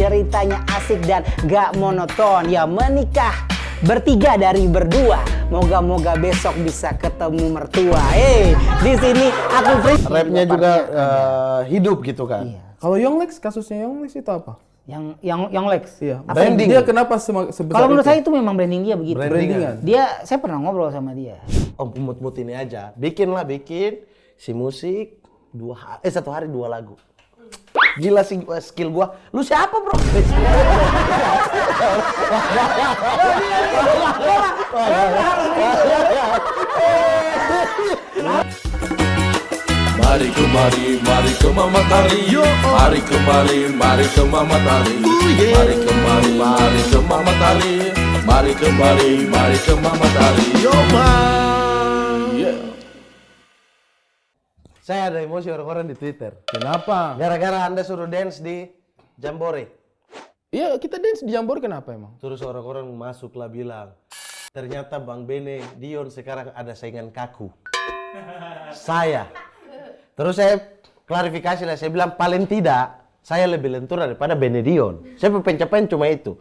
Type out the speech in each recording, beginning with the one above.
ceritanya asik dan gak monoton. Ya menikah bertiga dari berdua, moga-moga besok bisa ketemu mertua. Di sini aku free. Rapnya juga hidup gitu kan. Iya. Kalau Yonglex, kasusnya Yonglex itu apa? Yang Lex. Iya. Branding. Dia kenapa sebesar Kalau menurut itu? saya itu memang branding dia begitu. Brandingan. Saya pernah ngobrol sama dia. Om mut ini aja. Bikin si musik 1 hari 2 lagu. Gila sih skill gua. Lu siapa, Bro? Mari kemari, mari ke Mama Tari. Mari kemari, mari ke Mama Tari. Mari kemari, mari ke Mama Tari. Mari kemari, mari ke Mama Tari. Yo Saya ada emosi orang-orang di Twitter. Kenapa? Gara-gara Anda suruh dance di Jambore. Iya, kita dance di Jambor kenapa emang? Terus orang-orang masuklah bilang, ternyata Bang Bene Dion sekarang ada saingan kaku. Saya. Terus saya klarifikasi lah, saya bilang paling tidak saya lebih lentur daripada Bene Dion. Saya pencapaian cuma itu.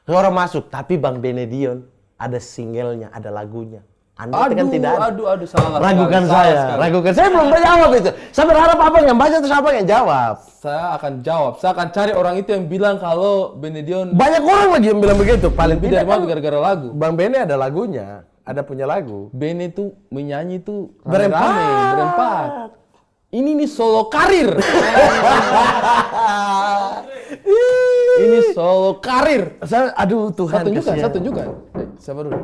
Orang masuk, tapi Bang Bene Dion ada singlenya, ada lagunya. Anda kan tidak ada. Aduh, salah. Ragukan sekali, saya, ragukan. Saya belum jawab itu. Saya berharap apa yang baca terus apa yang jawab. Saya akan jawab. Saya akan cari orang itu yang bilang kalau Benedion Banyak orang lagi yang bilang begitu. Paling lebih tidak dari kan gara-gara lagu. Bang Bene ada lagunya, ada punya lagu. Bene tuh menyanyi tuh Berempat. berempat. Ini nih solo karir. Ini solo karir. Aduh Tuhan. Saya tunjukkan. Siapa dulu?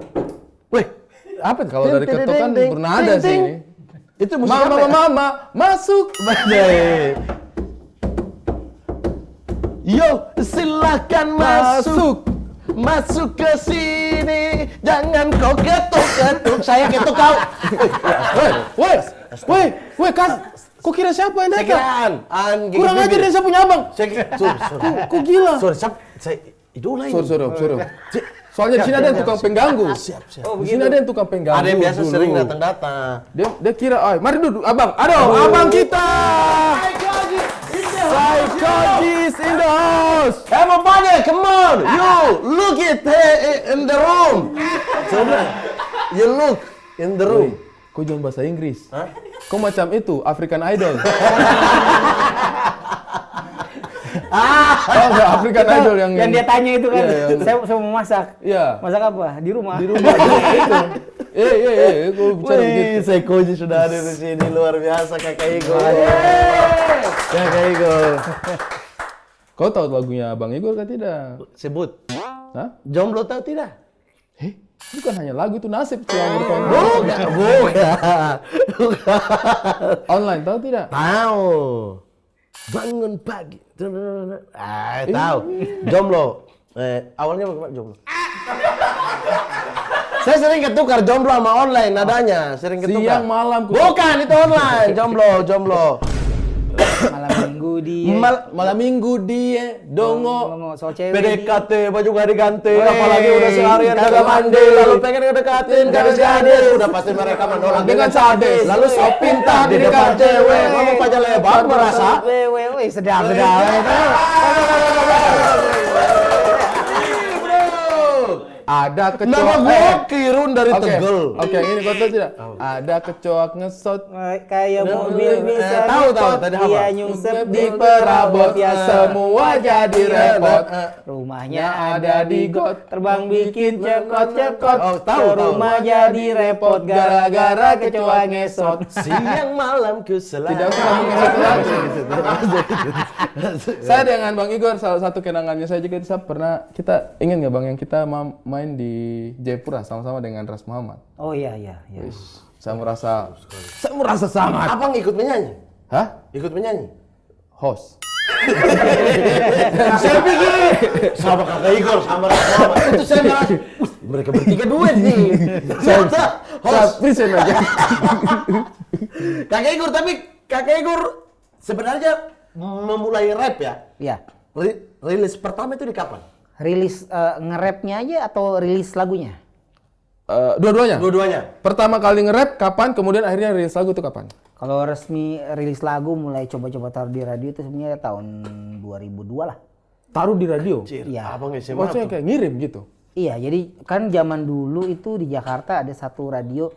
Weh, apa Kalau dari ketok kan bernada sih ini. Itu musik apa ya? Mama, masuk. Yo, silakan masuk. Masuk ke sini. Jangan kau ketuk-ketuk. Saya ketuk kau. Weh, kok kira siapa yang Saya datang? kiraan. Kurang aja deh saya punya abang. Saya kira. Kok gila? Sorry, saya idola ini. Sorry. Soalnya di sini ada yang tukang pengganggu. Siap. Di sini ada yang tukang pengganggu. Ada yang biasa dulu. sering datang-datang. Dia kira, mari duduk, abang. Aduh, abang kita. Psychologist in the house. Everybody, come on. You look in the room. You look in the room. Kau jangan bahasa Inggris. Hah? Kau macam itu, African Idol. Oh, enggak, African Idol yang dia tanya itu kan, Iya, saya mau masak. Iya. Masak apa? Di rumah. Di rumah itu. Kau bicara begitu. Psychologist sudah ada di sini, luar biasa Kakak Igor. Kakak Igor. Kau tahu lagunya Bang Igor kan tidak? Sebut. Hah? Jomblo tahu tidak? Bukan hanya lagu itu, nasib yang bertonton. Bukan. Online tahu tidak? Tahu. Bangun pagi. Tahu. Jomblo. Awalnya bagaimana jomblo? Saya sering ketukar jomblo sama online nadanya, sering ketukar. Siang malam. Bukan, itu online. Jomblo. Malam minggu dia Dongo. soal cewek. PDKT, baju gak diganti, Weh, apalagi udah seharian kagak mandi, lalu pengen ngedekatin, gadis gadis, udah pasti mereka menolak dengan sadis. Lalu sok pintar di depan cewek, ngomong pajak lebar merasa. Weh, sedap. Ada kecoa. Nama gua Kirun dari Tegel. Oke, ini kau tahu tidak? Ada kecoa ngesot. Kayak mobil bisa tahu, ngikut, tadi apa? dia nyungsep Di perabot ya semua jadi repot. Rumahnya ada di got, terbang bikin cekot-cekot. Oh, tahu. Rumah jadi repot gara-gara kecoa ngesot. Siang malam ku selalu. Tidak usah mengesot lagi. Saya dengan Bang Igor salah satu kenangannya saya juga kita ingat nggak Bang yang kita main di Jayapura sama-sama dengan Ras Muhammad. Oh iya. Saya merasa sangat. Abang ikut menyanyi? Hah? Ikut menyanyi? Host. Saya pikir sama Kakak Igor sama Rahma itu saya merasa mereka bertiga duet nih. Saya host. Present aja. Kakak Igor, tapi Kakak Igor sebenarnya memulai rap ya? Iya. Rilis pertama itu di kapan? Rilis nge-rapnya aja atau rilis lagunya? Dua-duanya. Dua-duanya. Pertama kali nge-rap kapan, kemudian akhirnya rilis lagu itu kapan? Kalau resmi rilis lagu mulai coba-coba taruh di radio itu sebenarnya tahun 2002 lah. taruh di radio. Iya. Abang SMA Maksudnya tuh. kayak ngirim gitu. Iya, jadi kan zaman dulu itu di Jakarta ada satu radio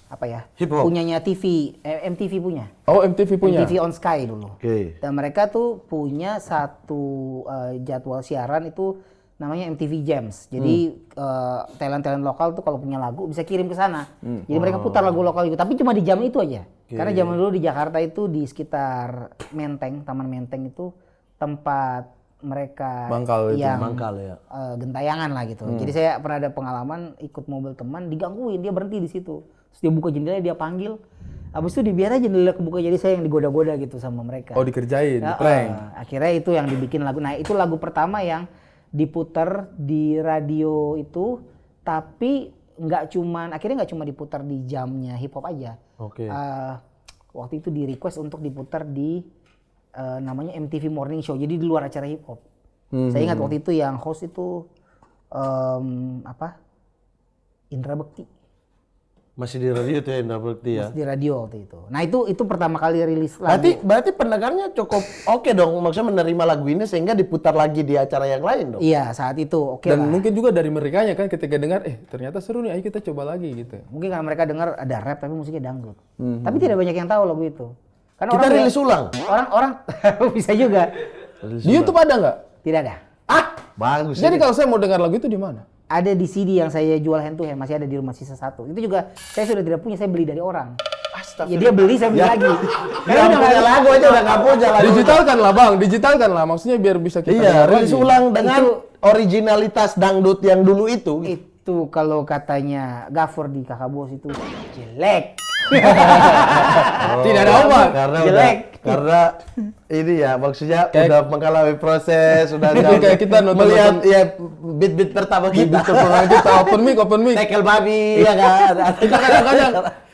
apa ya? Hip hop. Punyanya TV, MTV punya. Oh, MTV punya. MTV on Sky dulu. Oke. Dan mereka tuh punya satu jadwal siaran itu namanya MTV Jams. Jadi talent-talent lokal tuh kalau punya lagu bisa kirim ke sana. Jadi mereka putar lagu lokal itu, tapi cuma di jam itu aja. Karena zaman dulu di Jakarta itu di sekitar Menteng, Taman Menteng itu tempat mereka Mangkal itu, yang mangkal ya. gentayangan lah gitu. Jadi saya pernah ada pengalaman ikut mobil teman digangguin, dia berhenti di situ. Terus dia buka jendela, dia panggil. Habis itu dibiar aja jendela kebuka, jadi saya yang digoda-goda gitu sama mereka. Oh, dikerjain, Ya, prank. akhirnya itu yang dibikin lagu. Nah, itu lagu pertama yang diputar di radio itu, tapi akhirnya nggak cuma diputar di jamnya hip hop aja. Oke. Waktu itu di request untuk diputar di namanya MTV Morning Show, jadi di luar acara hip hop. Saya ingat waktu itu yang host itu Indra Bekti. Masih di radio tuh ya Indra Bekti ya. Di radio waktu itu. Nah itu pertama kali rilis lagu. Berarti pendengarnya cukup oke dong, maksudnya menerima lagu ini sehingga diputar lagi di acara yang lain dong. Iya, saat itu oke Dan lah. mungkin juga dari merekanya kan ketika dengar, ternyata seru nih, ayo kita coba lagi gitu. Mungkin karena mereka dengar ada rap tapi musiknya dangdut. Tapi tidak banyak yang tahu lagu itu. Karena Kita rilis ulang. Orang bisa juga. Di YouTube ada nggak? Tidak ada. Bagus. Jadi kalau saya mau dengar lagu itu di mana? Ada di CD yang saya jual hand to hand, masih ada di rumah sisa satu. Itu juga saya sudah tidak punya, saya beli dari orang. Ya dia beli, saya beli lagi. Ya, punya lagu aja udah nggak punya lagu. Digitalkan lah bang, digitalkan lah. Maksudnya biar bisa kita Iya, dengar rilis lagi. ulang dengan originalitas dangdut yang dulu itu. Itu kalau katanya Gafur di Kakak Bos itu jelek. Tidak ada obat. Jelek. Karena ini ya maksudnya udah mengalami proses, sudah Kayak kita melihat ya beat-beat pertama kita. Kita open mic. Tekel babi ya kan. Kita kadang-kadang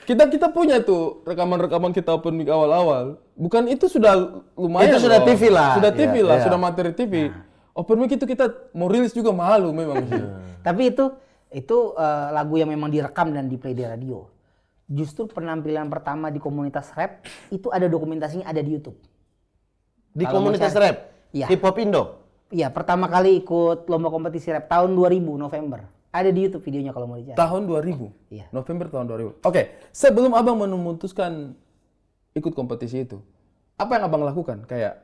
kita punya tuh rekaman-rekaman kita open mic awal-awal. Bukan itu sudah lumayan. Itu sudah loh. TV lah. Sudah TV Iya, lah, iya. sudah materi TV. Open mic itu kita mau rilis juga malu memang sih. Tapi itu lagu yang memang direkam dan di play di radio. Justru penampilan pertama di komunitas rap itu ada dokumentasinya, ada di YouTube. Di Kalau komunitas mau cari- rap, Iya. hip hop Indo. Iya, pertama kali ikut lomba kompetisi rap tahun 2000 November. Ada di YouTube videonya kalau mau dicari. Tahun 2000. Iya. November tahun 2000. Oke, sebelum Abang memutuskan ikut kompetisi itu, apa yang Abang lakukan? Kayak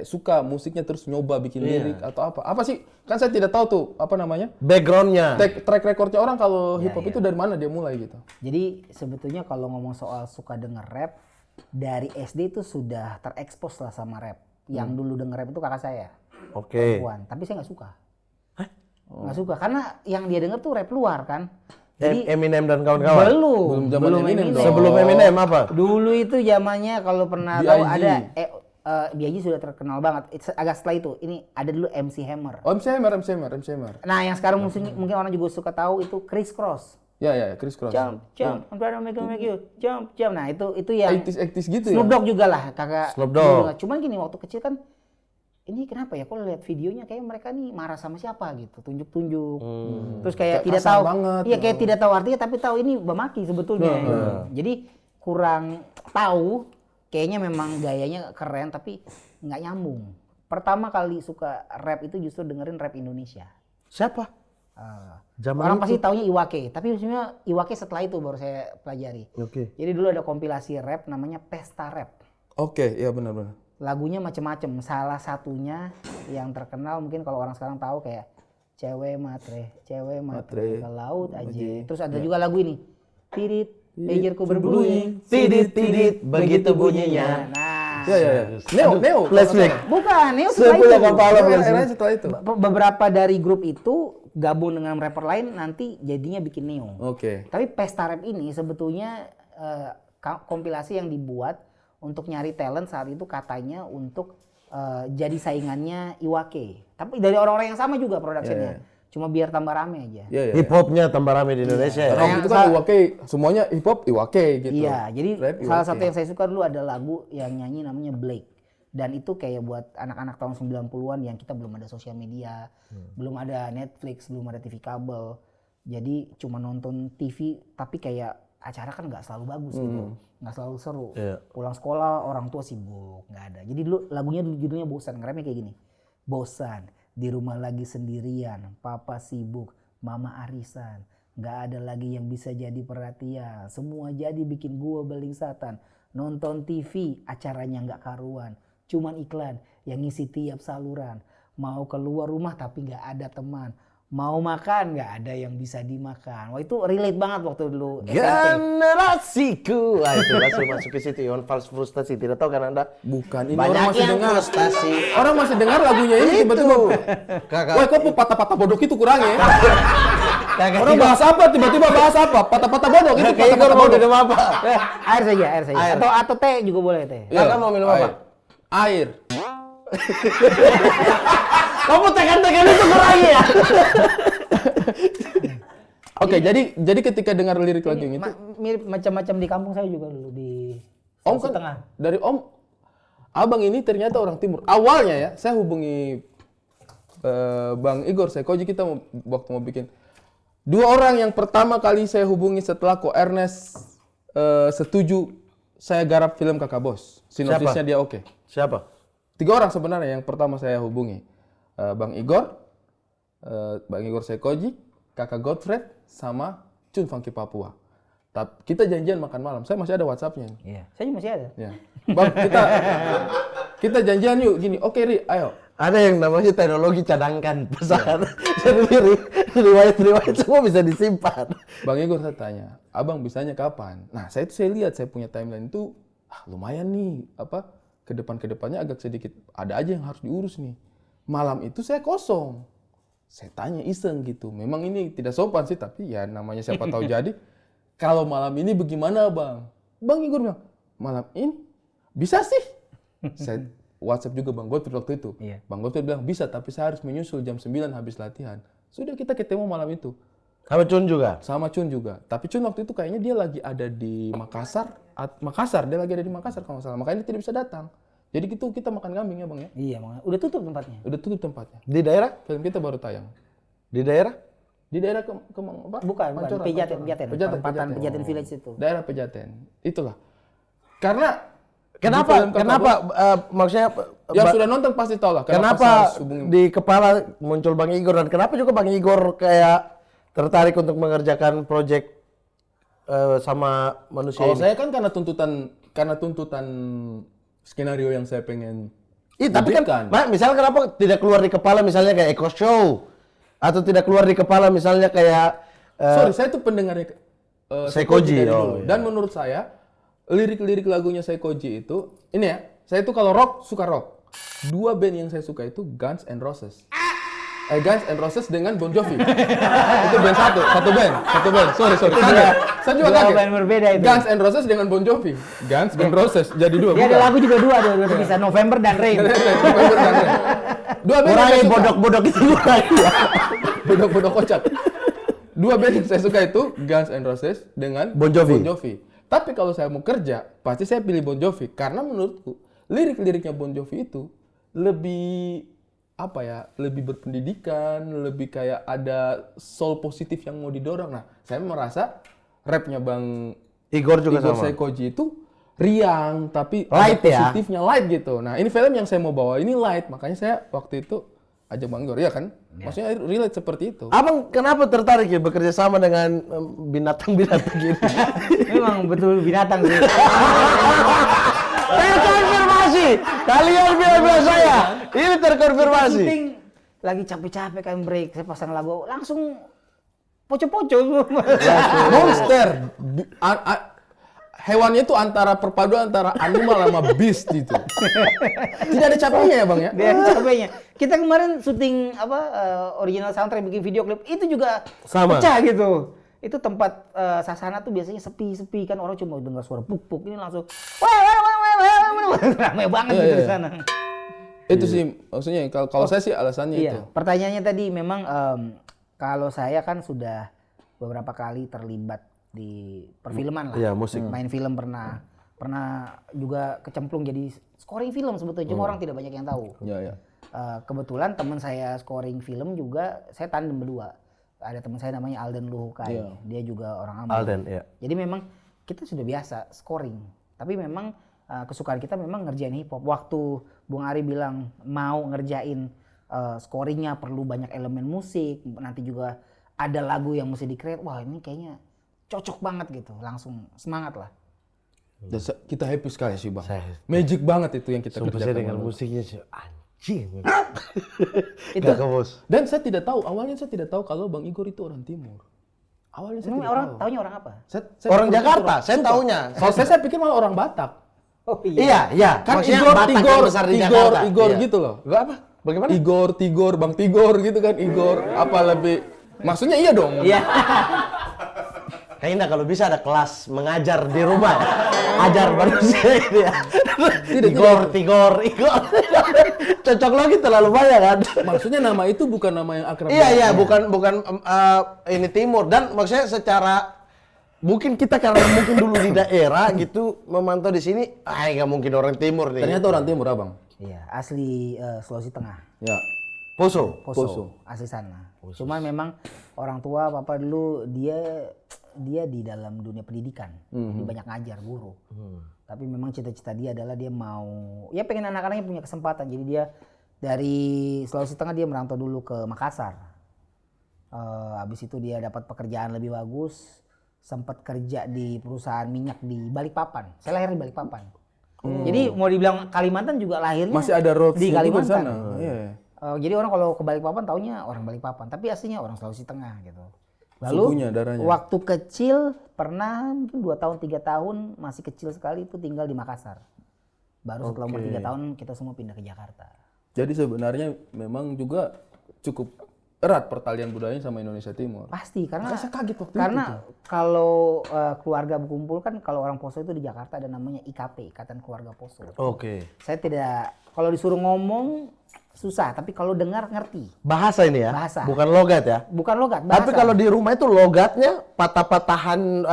suka musiknya terus nyoba bikin lirik atau apa? Apa sih? Kan saya tidak tahu tuh apa namanya? Backgroundnya. Track recordnya orang kalau hip hop itu dari mana dia mulai gitu? Jadi sebetulnya kalau ngomong soal suka denger rap, dari SD itu sudah terekspos lah sama rap. Yang dulu denger rap itu kakak saya, Oke. perempuan. Tapi saya nggak suka. Nggak suka karena yang dia denger tuh rap luar kan. Jadi Eminem dan kawan-kawan. belum zaman Eminem dong. Sebelum Eminem apa? Dulu itu zamannya kalau pernah B.I.G. tahu ada B.I.G sudah terkenal banget. Agak setelah itu, ini ada dulu MC Hammer. Oh, MC Hammer. Nah, yang sekarang mungkin orang juga suka tahu itu Chris Cross. Ya, Chris Cross. Jump, I'm trying to make you jump. Nah, itu yang 80s gitu Snoop ya? Dogg juga lah, kakak. Snoop Dogg. dulu. Cuman gini, waktu kecil kan ini kenapa ya? Kalau lihat videonya kayak mereka nih marah sama siapa gitu, tunjuk-tunjuk. Terus kayak Kayak tidak kasar tahu. banget. Iya, kayak tidak tahu artinya tapi tahu ini bamaki sebetulnya. Jadi kurang tahu. Kayaknya memang gayanya keren tapi nggak nyambung. Pertama kali suka rap itu justru dengerin rap Indonesia. Siapa? Zaman Orang itu? pasti taunya Iwake, tapi sebenarnya Iwake setelah itu baru saya pelajari. Oke. Jadi dulu ada kompilasi rap namanya Pesta Rap. Oke, iya benar. Lagunya macem-macem. Salah satunya yang terkenal mungkin kalau orang sekarang tahu kayak cewek matre ke laut aja. Terus ada juga lagu ini. Tidit, pagerku berbunyi. Tidit, begitu bunyinya. Nah, Ya. Neo. Flashback. bukan, ini Saya setelah punya itu. kepala Era setelah itu. Beberapa dari grup itu gabung dengan rapper lain nanti jadinya bikin Neo. Oke. Tapi Pesta Rap ini sebetulnya kompilasi yang dibuat untuk nyari talent saat itu katanya untuk jadi saingannya Iwake. Tapi dari orang-orang yang sama juga produksinya. Cuma biar tambah rame aja. Iya. Hip hopnya tambah rame di Indonesia ya. Karena itu kan Iwake, semuanya hip hop Iwake gitu. Iya, jadi Rap salah Iwake. satu yang saya suka dulu ada lagu yang nyanyi namanya Blake. Dan itu kayak buat anak-anak tahun 90-an yang kita belum ada sosial media, belum ada Netflix, belum ada TV kabel. Jadi cuma nonton TV tapi kayak acara kan nggak selalu bagus gitu. Nggak selalu seru. Iya. Pulang sekolah orang tua sibuk, nggak ada. Jadi dulu lagunya judulnya bosan, ngeremnya kayak gini. Bosan, di rumah lagi sendirian, papa sibuk, mama arisan. Gak ada lagi yang bisa jadi perhatian, semua jadi bikin gua belingsatan. Nonton TV, acaranya gak karuan, cuman iklan yang ngisi tiap saluran. Mau keluar rumah tapi gak ada teman. Mau makan nggak ada yang bisa dimakan. Wah itu relate banget waktu dulu SMP. Generasiku. Wah itu langsung masuk ke situ. Iwan Fals frustasi. Tidak tahu kan Anda? Bukan, ini Banyak orang masih yang dengar. frustasi. Orang masih dengar lagunya ini tiba-tiba. Kakak. Wah, kok patah-patah bodoh itu kurang ya? Kakak Orang bahas apa? Tiba-tiba bahas apa? Patah-patah bodoh itu Kakak Igor patah-patah mau bodoh. minum apa? Air saja, air saja. Air. Atau teh juga boleh teh. Iya. Kakak mau minum apa? Air. Kamu tekan-tekan itu kurang ya? Oke, jadi ketika dengar lirik lagu yang itu, Mirip macam-macam di kampung saya juga dulu di Om Sulawesi kan Tengah. dari Om, abang ini ternyata orang timur. Awalnya ya, saya hubungi Bang Igor Sekoji, kita waktu mau bikin. Dua orang yang pertama kali saya hubungi setelah Ko Ernest setuju saya garap film Kakak Bos. Sinopsisnya dia oke. Siapa? 3 orang sebenarnya yang pertama saya hubungi. Bang Igor Sekoji, Kakak Godfred, sama Chun Funky Papua. Kita janjian makan malam. Saya masih ada WhatsApp-nya. Iya. Saya juga masih ada. Ya. Bang, kita janjian yuk gini. Oke, Ri, ayo. Ada yang namanya teknologi cadangkan pesan. Jadi riwayat-riwayat semua bisa disimpan. Bang Igor saya tanya, abang bisanya kapan? Nah, saya lihat saya punya timeline itu lumayan nih, kedepannya agak sedikit ada aja yang harus diurus nih. Malam itu saya kosong. Saya tanya iseng gitu. Memang ini tidak sopan sih, tapi ya namanya siapa tahu jadi. Kalau malam ini bagaimana, Bang? Bang Igor bilang, malam ini bisa sih. Saya WhatsApp juga Bang Godfrey waktu itu. Iya. Bang Godfrey bilang bisa, tapi saya harus menyusul jam 9 habis latihan. Sudah kita ketemu malam itu. Sama Chun juga? Sama Chun juga. Tapi Chun waktu itu kayaknya dia lagi ada di Makassar. Dia lagi ada di Makassar kalau nggak salah. Makanya dia tidak bisa datang. Jadi gitu kita makan kambing ya Bang ya. Iya, udah tutup tempatnya. Udah tutup tempatnya. Di daerah? Film kita baru tayang. Di daerah? Di daerah apa? Bukan, Pancoran, Pejaten, Pancoran. perempatan Pejaten Village itu. Daerah Pejaten. Itulah. Karena Kenapa maksudnya yang sudah nonton pasti tahu lah. Kenapa saya harus hubungi- di kepala muncul Bang Igor dan kenapa juga Bang Igor kayak tertarik untuk mengerjakan proyek sama manusia Kalau ini? saya kan karena tuntutan skenario yang saya pengen. Tapi wujudkan. kan, misalnya kenapa tidak keluar di kepala misalnya kayak Eko Show atau tidak keluar di kepala misalnya kayak Sorry, saya tuh pendengarnya Sekoji. dari Oh, dulu. iya. Dan menurut saya lirik-lirik lagunya Sekoji itu, ini ya, saya tuh kalau rock suka rock. 2 band yang saya suka itu Guns N' Roses. Guns N' Roses dengan Bon Jovi. Itu band satu band. Sorry. Kaget. Saya juga Dua kaget. band berbeda itu. Guns N' Roses dengan Bon Jovi. Guns N' Roses jadi 2. Dia ada lagu juga dua bisa November dan Rain. 2 band yang kurangi saya suka. bodok-bodok itu kurangi ya. Bodok-bodok kocak. 2 band yang saya suka itu Guns N' Roses dengan Bon Jovi. Tapi kalau saya mau kerja, pasti saya pilih Bon Jovi karena menurutku lirik-liriknya Bon Jovi itu lebih lebih berpendidikan, lebih kayak ada soul positif yang mau didorong. Nah, saya merasa rapnya Bang Igor juga sama. Sekoji itu riang tapi Light ada ya? positifnya light gitu. Nah, ini film yang saya mau bawa ini light, makanya saya waktu itu ajak Bang Igor, ya kan? Maksudnya relate seperti itu. Abang kenapa tertarik ya bekerja sama dengan binatang-binatang gini? Memang betul binatang sih. Saya konfirmasi. Kalian bilang saya. Ini terkonfirmasi. Syuting lagi capek-capek kan break, saya pasang lagu langsung poco-poco. Monster. Hewannya itu perpaduan antara animal sama beast gitu. Tidak ada capeknya ya Bang ya? Dia capeknya. Kita kemarin syuting original soundtrack bikin video klip itu juga Sama. pecah gitu. Itu tempat sasana tuh biasanya sepi-sepi kan orang cuma dengar suara puk-puk ini langsung ramai banget Iya, gitu iya. di sana. Itu sih maksudnya kalau saya sih alasannya itu. Iya, pertanyaannya tadi memang kalau saya kan sudah beberapa kali terlibat di perfilman lah. Iya, musik. Main film pernah juga kecemplung jadi scoring film sebetulnya, cuma orang tidak banyak yang tahu. Iya. Kebetulan teman saya scoring film juga, saya tandem berdua. Ada teman saya namanya Alden Luhukai, Iya. dia juga orang Ambon. Alden, ya. Jadi memang kita sudah biasa scoring, tapi memang kesukaan kita memang ngerjain hip hop. Waktu Bung Ari bilang mau ngerjain scoringnya perlu banyak elemen musik, nanti juga ada lagu yang mesti di-create. Wah ini kayaknya cocok banget gitu, langsung semangat lah. Dan kita happy sekali sih bang. Saya- Magic banget itu yang kita Sumpah kerjakan. saya dengan Bang. musiknya sih, anjing. Itu. Kakak bos. Dan saya tidak tahu, awalnya saya tidak tahu kalau Bang Igor itu orang Timur. Awalnya saya Emang tidak orang tahu. taunya orang apa? Orang pikir Jakarta, saya sumpah. taunya. Kalau saya pikir malah orang Batak. Oh Iya. Kan Maksudnya Igor, Batak yang Tigor, besar di Igor, Jakarta. Igor Iya. gitu loh. Enggak apa? Bagaimana? Igor, Tigor, Bang Tigor gitu kan, Igor. Apa lebih, maksudnya iya dong. Iya. Kayaknya kalau bisa ada kelas mengajar di rumah. Ajar manusia ini ya. Igor. Cocok lagi terlalu banyak kan. Maksudnya nama itu bukan nama yang akrab. Iya, bukan ini timur, dan maksudnya secara mungkin kita karena mungkin dulu di daerah gitu memantau di sini, nggak mungkin orang timur nih. Ternyata orang Timur abang. Iya, asli Sulawesi Tengah. Ya. Poso. Poso. Asli sana. Cuman memang orang tua papa dulu dia di dalam dunia pendidikan. Jadi banyak ngajar, guru. Tapi memang cita-cita dia adalah dia mau, ya pengen anak-anaknya punya kesempatan. Jadi dia dari Sulawesi Tengah dia merantau dulu ke Makassar. Habis itu dia dapat pekerjaan lebih bagus. Sempat kerja di perusahaan minyak di Balikpapan. Saya lahir di Balikpapan. Jadi mau dibilang Kalimantan juga lahirnya Masih ada roads di juga Kalimantan. sana. Iya. Jadi orang kalau ke Balikpapan taunya orang Balikpapan, tapi aslinya orang Sulawesi Tengah gitu. Sukunya, darahnya. Waktu kecil pernah mungkin 2 tahun 3 tahun masih kecil sekali itu tinggal di Makassar. Baru setelah umur 3 tahun kita semua pindah ke Jakarta. Jadi sebenarnya memang juga cukup erat pertalian budayanya sama Indonesia Timur. Pasti karena Makanya saya kaget waktu karena itu tuh. kalau keluarga berkumpul kan kalau orang Poso itu di Jakarta ada namanya IKP, Ikatan Keluarga Poso. Oke. Saya tidak kalau disuruh ngomong susah, tapi kalau dengar ngerti. Bahasa ini ya? Bahasa. Bukan logat ya? Bukan logat, bahasa. Tapi kalau di rumah itu logatnya patah-patahan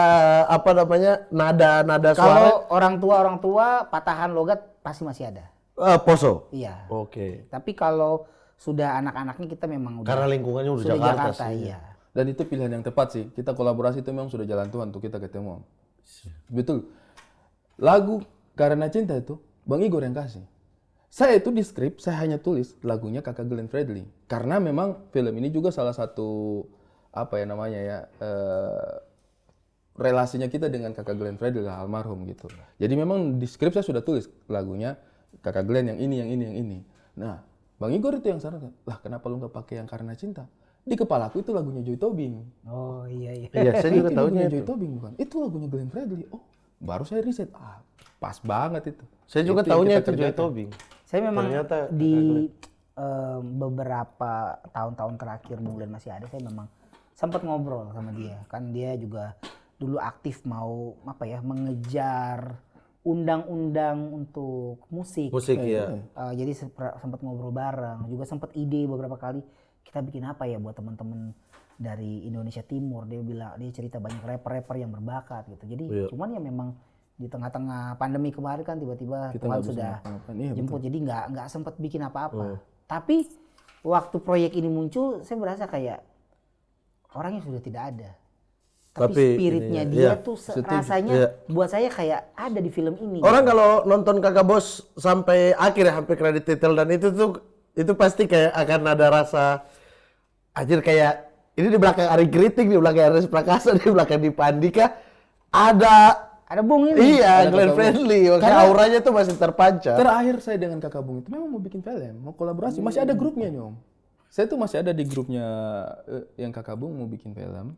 apa namanya nada suara kalau orang tua patahan logat pasti masih ada. Poso. Iya. Oke. Tapi kalau sudah anak-anaknya kita memang udah Karena lingkungannya udah sudah Jakarta sih. iya. Dan itu pilihan yang tepat sih. Kita kolaborasi itu memang sudah jalan Tuhan untuk kita ketemu. Betul. Lagu Karena Cinta itu Bang Igor yang kasih. Saya itu di skrip saya hanya tulis lagunya Kakak Glenn Fredly. Karena memang film ini juga salah satu apa ya namanya ya relasinya kita dengan Kakak Glenn Fredly lah, almarhum gitu. Jadi memang di skrip saya sudah tulis lagunya Kakak Glenn yang ini. Nah, Bang Igor itu yang sarankan, lah kenapa lu nggak pakai yang Karena Cinta? Di kepalaku itu lagunya Joy Tobing. Oh iya. Iya, saya juga Itu tahunya lagunya Joy itu. Tobing bukan? Itu lagunya Glenn Fredly. Oh, baru saya riset. Pas banget itu. Saya juga Itu yang tahunya kita itu Joy kerjakan. Tobing. Saya memang Ternyata di beberapa tahun-tahun terakhir Bung Glenn masih ada, saya memang sempat ngobrol sama dia. Kan dia juga dulu aktif mau apa ya mengejar undang-undang untuk musik. Musik ya. Jadi sempat ngobrol bareng, juga sempat ide beberapa kali kita bikin apa ya buat teman-teman dari Indonesia Timur. Dia bilang dia cerita banyak rapper-rapper yang berbakat gitu. Jadi Iya. cuman ya memang di tengah-tengah pandemi kemarin kan tiba-tiba Kita Tuhan nggak bisa sudah ngapa-ngapain. Iya, jemput, jadi nggak sempat bikin apa-apa. Tapi waktu proyek ini muncul, saya merasa kayak orangnya sudah tidak ada. Tapi spiritnya ininya, dia iya. tuh Setuju. rasanya Iya. buat saya kayak ada di film ini. Orang kalau nonton Kakak Bos sampai akhir ya, sampai kredit title dan itu pasti kayak akan ada rasa anjir kayak ini di belakang Ari Kriting, di belakang Ernest Prakasa, di belakang Dipa Andika ada Bung ini. iya Ada Glenn Kakak Bos. Fredly, makanya Karena- auranya tuh masih terpancar. Terakhir saya dengan Kakak Bung itu memang mau bikin film, mau kolaborasi. Masih ada grupnya Nyom. Saya tuh masih ada di grupnya yang Kakak Bung mau bikin film.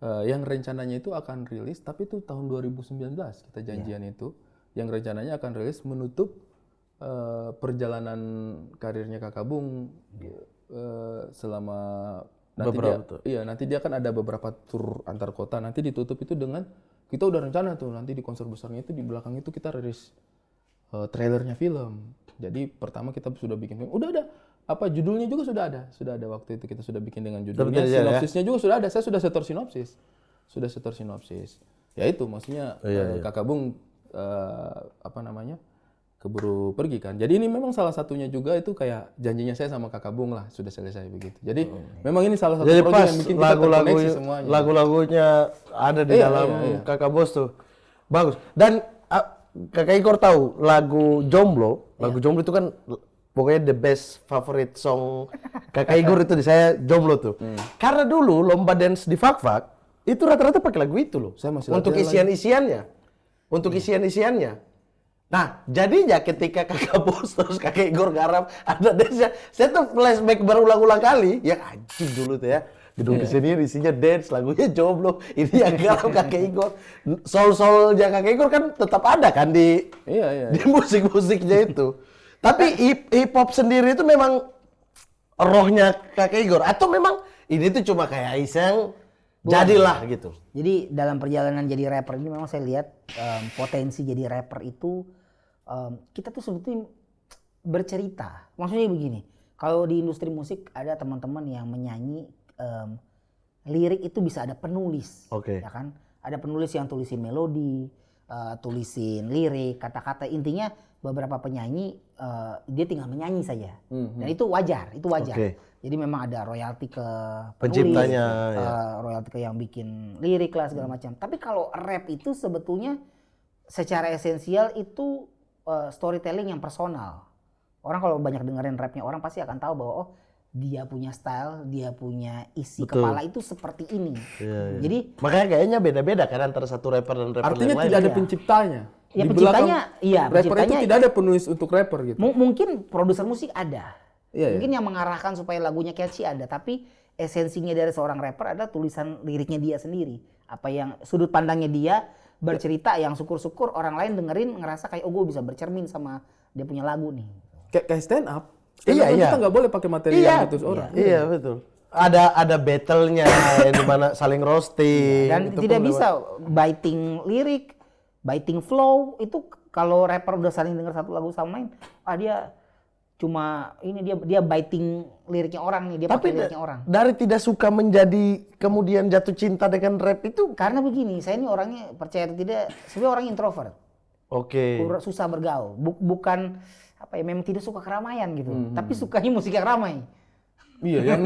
Yang rencananya itu akan rilis, tapi itu tahun 2019 kita janjian itu. Yang rencananya akan rilis menutup perjalanan karirnya Kakak Bung selama nanti nanti dia kan ada beberapa tur antar kota. Nanti ditutup itu dengan kita udah rencana tuh nanti di konser besarnya itu di belakang itu kita rilis trailernya film. Jadi pertama kita sudah bikin film. Udah ada apa judulnya juga sudah ada waktu itu kita sudah bikin dengan judulnya. Sinopsisnya juga sudah ada. Saya sudah setor sinopsis. Ya itu maksudnya Kakak Bung apa namanya keburu pergi kan. Jadi ini memang salah satunya juga itu kayak janjinya saya sama Kakak Bung lah sudah selesai begitu. Jadi memang ini salah satu Jadi proyek pas yang bikin kita terkoneksi semuanya. lagu-lagunya ada di dalam Kakak Bos tuh bagus. Dan Kakak Igor tahu lagu Jomblo itu kan pokoknya the best favorite song Kakak Igor itu di saya jomblo tuh. Karena dulu lomba dance di Fak-Fak itu rata-rata pakai lagu itu loh. Saya masih untuk latihan isian-isiannya. Untuk isian-isiannya. Nah, jadinya ketika Kakak Bos terus Kakak Igor garap ada dance-nya, saya tuh flashback berulang-ulang kali. Ya anjing dulu tuh ya. Gedung kesini isinya dance, lagunya jomblo. Ini yang garap Kakak Igor. Soul-soulnya Kakak Igor kan tetap ada kan di Iya. di musik-musiknya itu. Tapi hip hop sendiri itu memang rohnya Kakak Igor atau memang ini tuh cuma kayak iseng jadilah gitu. Jadi dalam perjalanan jadi rapper ini memang saya lihat potensi jadi rapper itu kita tuh sebetulnya bercerita. Maksudnya begini, kalau di industri musik ada teman-teman yang menyanyi lirik itu bisa ada penulis, Oke. ya kan? Ada penulis yang tulisin melodi, tulisin lirik, kata-kata. Intinya beberapa penyanyi dia tinggal menyanyi saja, dan itu wajar, Oke. Jadi memang ada royalti ke Penciptanya, penulis, ya. royalti ke yang bikin lirik lah segala macam. Tapi kalau rap itu sebetulnya secara esensial itu storytelling yang personal. Orang kalau banyak dengerin rapnya orang pasti akan tahu bahwa oh dia punya style, dia punya isi Betul. kepala itu seperti ini. Iya. Jadi Makanya kayaknya beda-beda kan antara satu rapper dan rapper Artinya yang lain. tidak ada Iya. penciptanya. Ya, Di penciptanya, belakang iya, rapper itu penciptanya tidak ada penulis untuk rapper gitu. mungkin produser musik ada. Iya, Mungkin yang mengarahkan supaya lagunya catchy ada, tapi esensinya dari seorang rapper adalah tulisan liriknya dia sendiri. Apa yang sudut pandangnya dia bercerita yang syukur-syukur orang lain dengerin ngerasa kayak oh gue bisa bercermin sama dia punya lagu nih. Kayak stand up. Iya, Stand up kan iya. kita nggak boleh pakai materi yang gitu orang. Iya, betul. Ada battle-nya yang dimana saling roasting. Dan itu tidak pun bisa biting lirik, biting flow itu kalau rapper udah saling denger satu lagu sama lain, dia cuma ini dia biting liriknya orang nih, dia Tapi pakai liriknya orang. dari tidak suka menjadi kemudian jatuh cinta dengan rap itu. Karena begini, saya ini orangnya percaya atau tidak, sebenarnya orang introvert. Oke. Susah bergaul. Bukan apa ya, memang tidak suka keramaian gitu. Tapi sukanya musik yang ramai. Iya, yang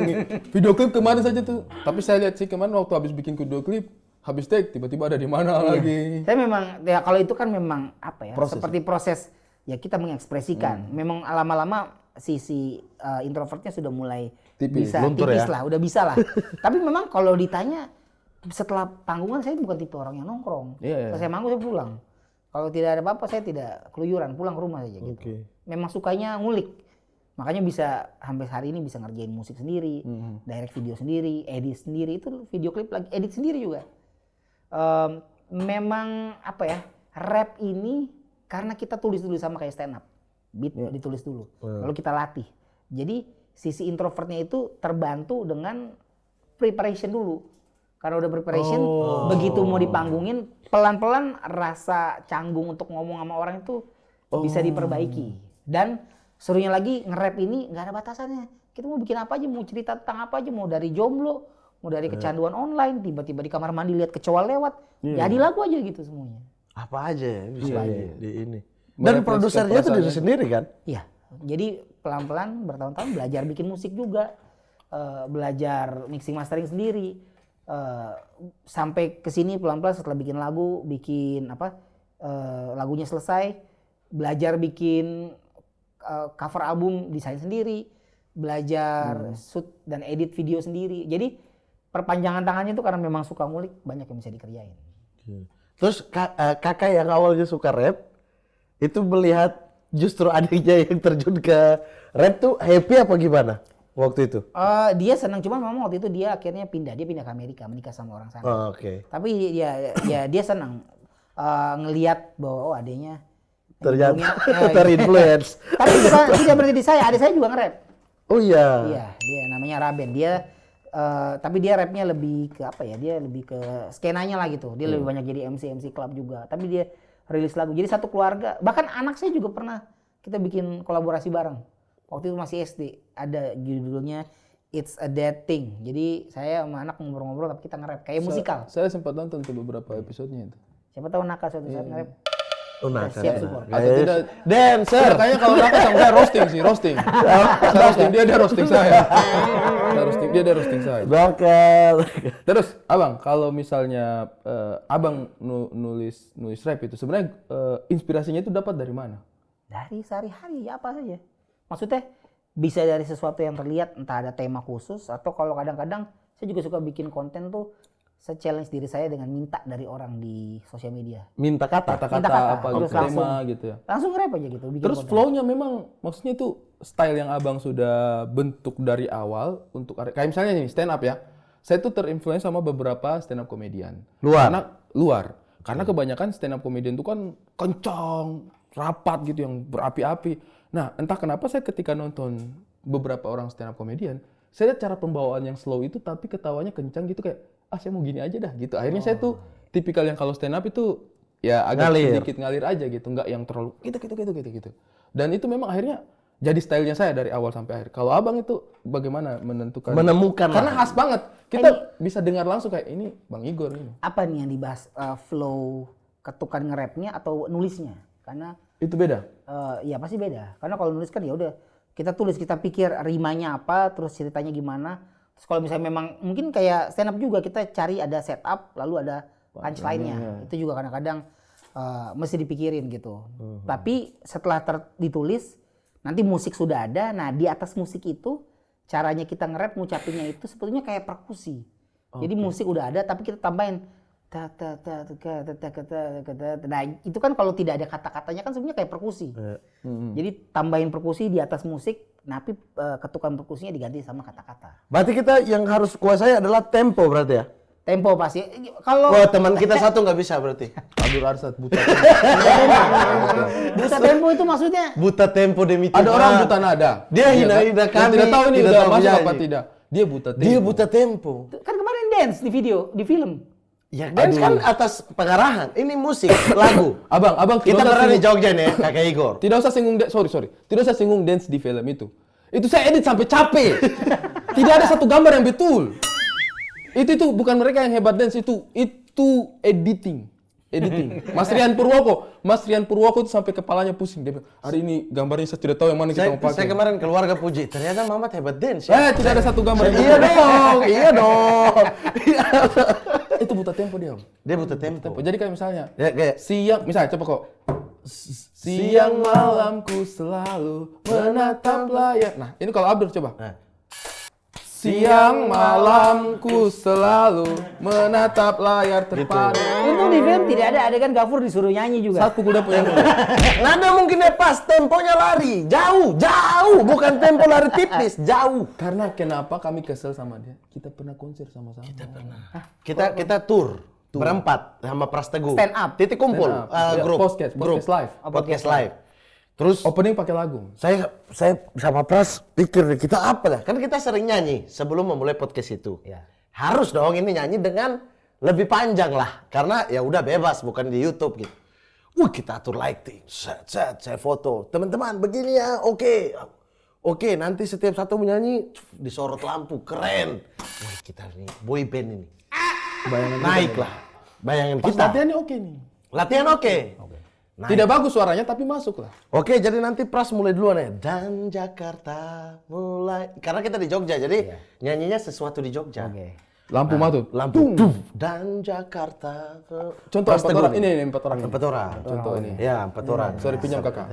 video klip kemarin saja tuh. Tapi saya lihat sih kemarin waktu habis bikin video klip, habis take tiba-tiba ada di mana lagi. Saya memang ya kalau itu kan memang apa ya, Proses. seperti proses ya kita mengekspresikan. Memang lama-lama sisi introvertnya sudah mulai Tipis, bisa luntur tipis ya. lah, udah bisa lah. Tapi memang kalau ditanya setelah panggungan saya bukan tipe orang yang nongkrong. Iya, iya. Setelah saya manggung saya pulang. Kalau tidak ada apa-apa saya tidak keluyuran, pulang ke rumah saja gitu. Oke. Memang sukanya ngulik. Makanya bisa sampai hari ini bisa ngerjain musik sendiri, direct video sendiri, edit sendiri, itu video klip lagi edit sendiri juga. Memang apa ya, rap ini karena kita tulis dulu sama kayak stand up, beat ditulis dulu, lalu kita latih. Jadi sisi introvertnya itu terbantu dengan preparation dulu. Karena udah preparation, begitu mau dipanggungin, pelan-pelan rasa canggung untuk ngomong sama orang itu bisa diperbaiki. Dan serunya lagi nge-rap ini nggak ada batasannya. Kita mau bikin apa aja, mau cerita tentang apa aja, mau dari jomblo, mau dari kecanduan online, tiba-tiba di kamar mandi lihat kecoa lewat, jadi lagu aja gitu semuanya. Apa aja ya bisa di ini. Merefleksikan Dan produsernya tuh diri perasaannya. sendiri kan? Iya, jadi pelan-pelan bertahun-tahun belajar bikin musik juga, belajar mixing mastering sendiri, sampai ke sini pelan-pelan setelah bikin lagu, bikin apa, lagunya selesai, belajar bikin cover album, desain sendiri, belajar shoot dan edit video sendiri. Jadi perpanjangan tangannya itu karena memang suka ngulik, banyak yang bisa dikerjain. Terus kakak yang awalnya suka rap, itu melihat justru adiknya yang terjun ke rap tuh happy apa gimana waktu itu? Dia senang, cuma memang waktu itu dia akhirnya dia pindah ke Amerika, menikah sama orang sana. Oh, oke. Tapi dia senang ngelihat bahwa adiknya Ternyata sebelumnya, terinfluence. Tapi tidak berhenti di saya, adik saya juga nge-rap. Oh iya. Iya, dia namanya Raben. Dia tapi dia rapnya lebih ke apa ya? Dia lebih ke skenanya lah gitu. Dia lebih banyak jadi MC club juga. Tapi dia rilis lagu. Jadi satu keluarga. Bahkan anak saya juga pernah kita bikin kolaborasi bareng. Waktu itu masih SD. Ada judulnya It's a Dead Thing. Jadi saya sama anak ngobrol-ngobrol tapi kita nge-rap kayak musikal. Saya sempat nonton tuh beberapa episodenya itu. Siapa tahu Naka suatu saat nge-rap. Oh, nah, Siap support. Atau tidak, Dancer. kayaknya kalau Naka sama saya roasting sih, roasting. Saya roasting, dia roasting saya. Saya roasting, dia roasting saya. Bakal. Terus, Abang, kalau misalnya Abang nulis rap itu, sebenarnya inspirasinya itu dapat dari mana? Dari sehari-hari apa saja. maksudnya bisa dari sesuatu yang terlihat, entah ada tema khusus atau kalau kadang-kadang saya juga suka bikin konten tuh, saya challenge diri saya dengan minta dari orang di sosial media. Minta kata. Minta Kata-kata kata, apa terus gitu, langsung. tema gitu ya. Langsung nge-rap aja gitu. bikin Terus konten. flow-nya memang maksudnya itu style yang abang sudah bentuk dari awal untuk kayak misalnya nih stand up ya. Saya tuh terinfluence sama beberapa stand up komedian. Luar. Karena kebanyakan stand up komedian itu kan kencang, rapat gitu yang berapi-api. Nah, entah kenapa saya ketika nonton beberapa orang stand up komedian, saya lihat cara pembawaan yang slow itu tapi ketawanya kencang gitu kayak saya mau gini aja dah gitu. Akhirnya saya tuh tipikal yang kalau stand up itu ya agak sedikit ngalir aja gitu, nggak yang terlalu gitu. Dan itu memang akhirnya jadi stylenya saya dari awal sampai akhir. Kalau abang itu bagaimana Menemukan karena lah. khas banget. Kita bisa dengar langsung kayak ini Bang Igor ini. Apa nih yang dibahas, flow ketukan nge-rapnya atau nulisnya? Karena Itu beda. ya pasti beda. Karena kalau nulis kan ya udah kita tulis, kita pikir rimanya apa, terus ceritanya gimana. Terus kalau misalnya memang mungkin kayak stand up juga kita cari ada setup, lalu ada punchline-nya. Itu juga kadang-kadang mesti dipikirin gitu. Tapi setelah ditulis, nanti musik sudah ada. Nah di atas musik itu caranya kita nge-rap, ngucapinnya itu sebetulnya kayak perkusi. Jadi musik udah ada, tapi kita tambahin nah itu kan kalau tidak ada kata-katanya kan sebenarnya kayak perkusi. Jadi tambahin perkusi di atas musik, tapi ketukan perkusinya diganti sama kata-kata. Berarti kita yang harus kuasai adalah tempo berarti ya? Tempo pasti. Kalau Wah, teman kita satu nggak bisa berarti. Abdul Arsad buta. buta tempo itu maksudnya Buta tempo demi Tuhan. Ada orang buta nada. Dia Iya, hina-hina kan? Yang kami, tidak tahu ini tidak udah tahu masuk penyanyi. apa tidak. Dia buta tempo. Dia buta tempo. kan kemarin dance di video, di film. Ya, dance kan atas pengarahan. Ini musik, lagu. Abang, Kita tidak usah pernah di singgung- Jogja nih, Kakek Igor. Tidak usah singgung sorry. Tidak usah singgung dance di film itu. Itu saya edit sampai capek. Tidak ada satu gambar yang betul. Itu bukan mereka yang hebat dance itu editing. Mas Rian Purwoko itu sampai kepalanya pusing. Dia bilang, hari ini gambarnya saya tidak tahu yang mana kita mau Saya pakai. kemarin keluarga puji. Ternyata Mamat hebat dance ya. Tidak ada satu gambar yang Iya betul. dong, iya dong. Itu buta tempo dia. Om. Dia buta tempo. Jadi kayak misalnya, Ya, kayak siang, misalnya coba kok. Siang malamku selalu menatap layar. Nah, ini kalau Abdur coba. Nah. Siang malamku selalu menatap layar terpadu. Itu di film tidak ada adegan Gafur disuruh nyanyi juga. Saat pukul dapur yang nada mungkinnya pas, temponya lari. Jauh. Bukan tempo lari tipis, jauh. Karena kenapa kami kesel sama dia? Kita pernah konser sama-sama. Kita tour. Berempat sama Pras Teguh. Stand up. Titik kumpul. Stand up. Ya, Grup. podcast live. Podcast live. Terus Opening pakai lagu. saya sama Pras pikir kita apa dah? Kan kita sering nyanyi sebelum memulai podcast itu. Ya. Harus dong ini nyanyi dengan lebih panjang lah. Karena ya udah bebas, bukan di YouTube gitu. Kita atur lighting. Saya foto. Teman-teman begini ya, oke, nanti setiap satu menyanyi disorot lampu, keren. Wah, kita nih boy band ini. Naik lah. Bayangin Pas kita. latihannya oke nih. Latihan oke. Naik. Tidak bagus suaranya tapi masuk lah. Oke, jadi nanti Pras mulai duluan ya. Dan Jakarta mulai. Karena kita di Jogja, jadi nyanyinya sesuatu di Jogja. Oke. Lampu mati. Lampu. Dan Jakarta. Contoh Pras 4 Teguh orang. nih. Ini 4 orang. Empat orang. Contoh ini. Ya, 4 orang. Sorry pinjam kakak.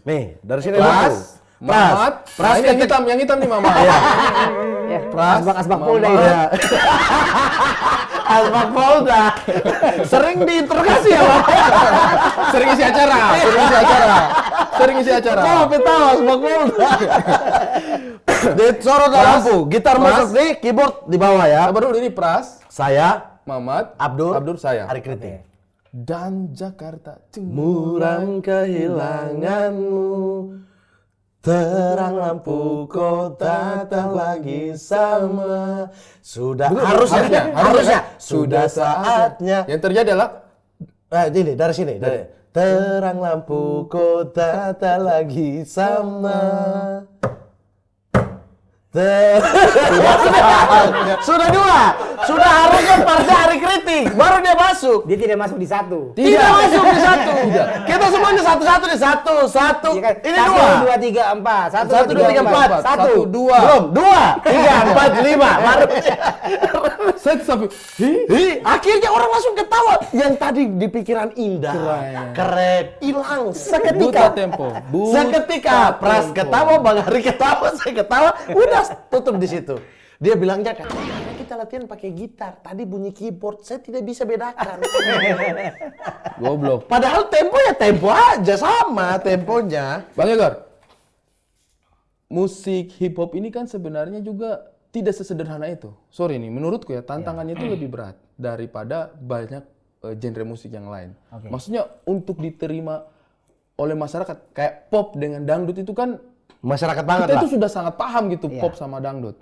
Nih, dari sini Pras, Mamat, Pras ini yang hitam nih Mama. Ya, asbak Polda Mama. ya. Asbak Polda. Sering diinterogasi ya, Pak. Sering isi acara. Oh, apa tahu Asbak Polda. Disorot lampu, gitar Pras. masuk nih, keyboard di bawah ya. Sabar dulu ini Pras, Saya, Mamat, Abdur, saya. Hari Kritik. Dan Jakarta. Muram kehilanganmu, terang lampu kota tak lagi sama. Harusnya. Sudah saatnya. Yang terjadi adalah Ini dari sini. Terang lampu kota tak lagi sama. Sudah dua. Sudah harusnya partnya Hari Kritik. Baru dia masuk. Dia tidak masuk di satu. Tidak masuk di satu. Kita semuanya satu-satu nih. Satu. Iya kan? Ini 1, dua. 2, 3, 4. 1, 1, 2, 3, 4. 1. Dua. Belum. 2, 3. 45 baru. Saya tuh sampai, Akhirnya orang langsung ketawa. Yang tadi di pikiran indah, keren, hilang buta seketika. tempo. Seketika Pras ketawa, Bang Hari ketawa, saya ketawa, udah tutup di situ. Dia bilangnya kan, "Karena kita latihan pakai gitar, tadi bunyi keyboard, saya tidak bisa bedakan." Goblok. Padahal tempo ya tempo aja, sama temponya. Bang Egar, musik hip hop ini kan sebenarnya juga tidak sesederhana itu. Sorry nih, menurutku ya tantangannya itu lebih berat daripada banyak genre musik yang lain. Maksudnya untuk diterima oleh masyarakat kayak pop dengan dangdut itu kan Masyarakat banget kita lah. itu sudah sangat paham gitu pop sama dangdut.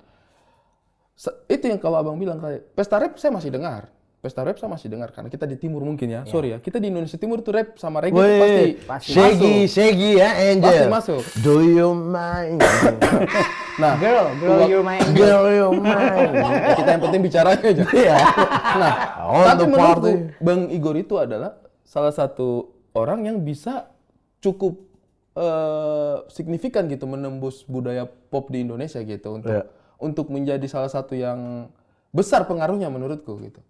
Itu yang kalau abang bilang kayak pesta rap saya masih dengar. Pesta rap saya masih dengar karena kita di timur mungkin ya. Sorry ya, kita di Indonesia Timur tuh rap sama reggae itu pasti masuk. Segi ya, Angel. Pasti masuk. Do you mind? Nah, Girl, you're my angel. Girl, you mind? kita yang penting bicaranya aja. Iya. Nah, On tapi the menurutku party. Bang Igor itu adalah salah satu orang yang bisa cukup signifikan gitu menembus budaya pop di Indonesia gitu untuk menjadi salah satu yang besar pengaruhnya menurutku gitu.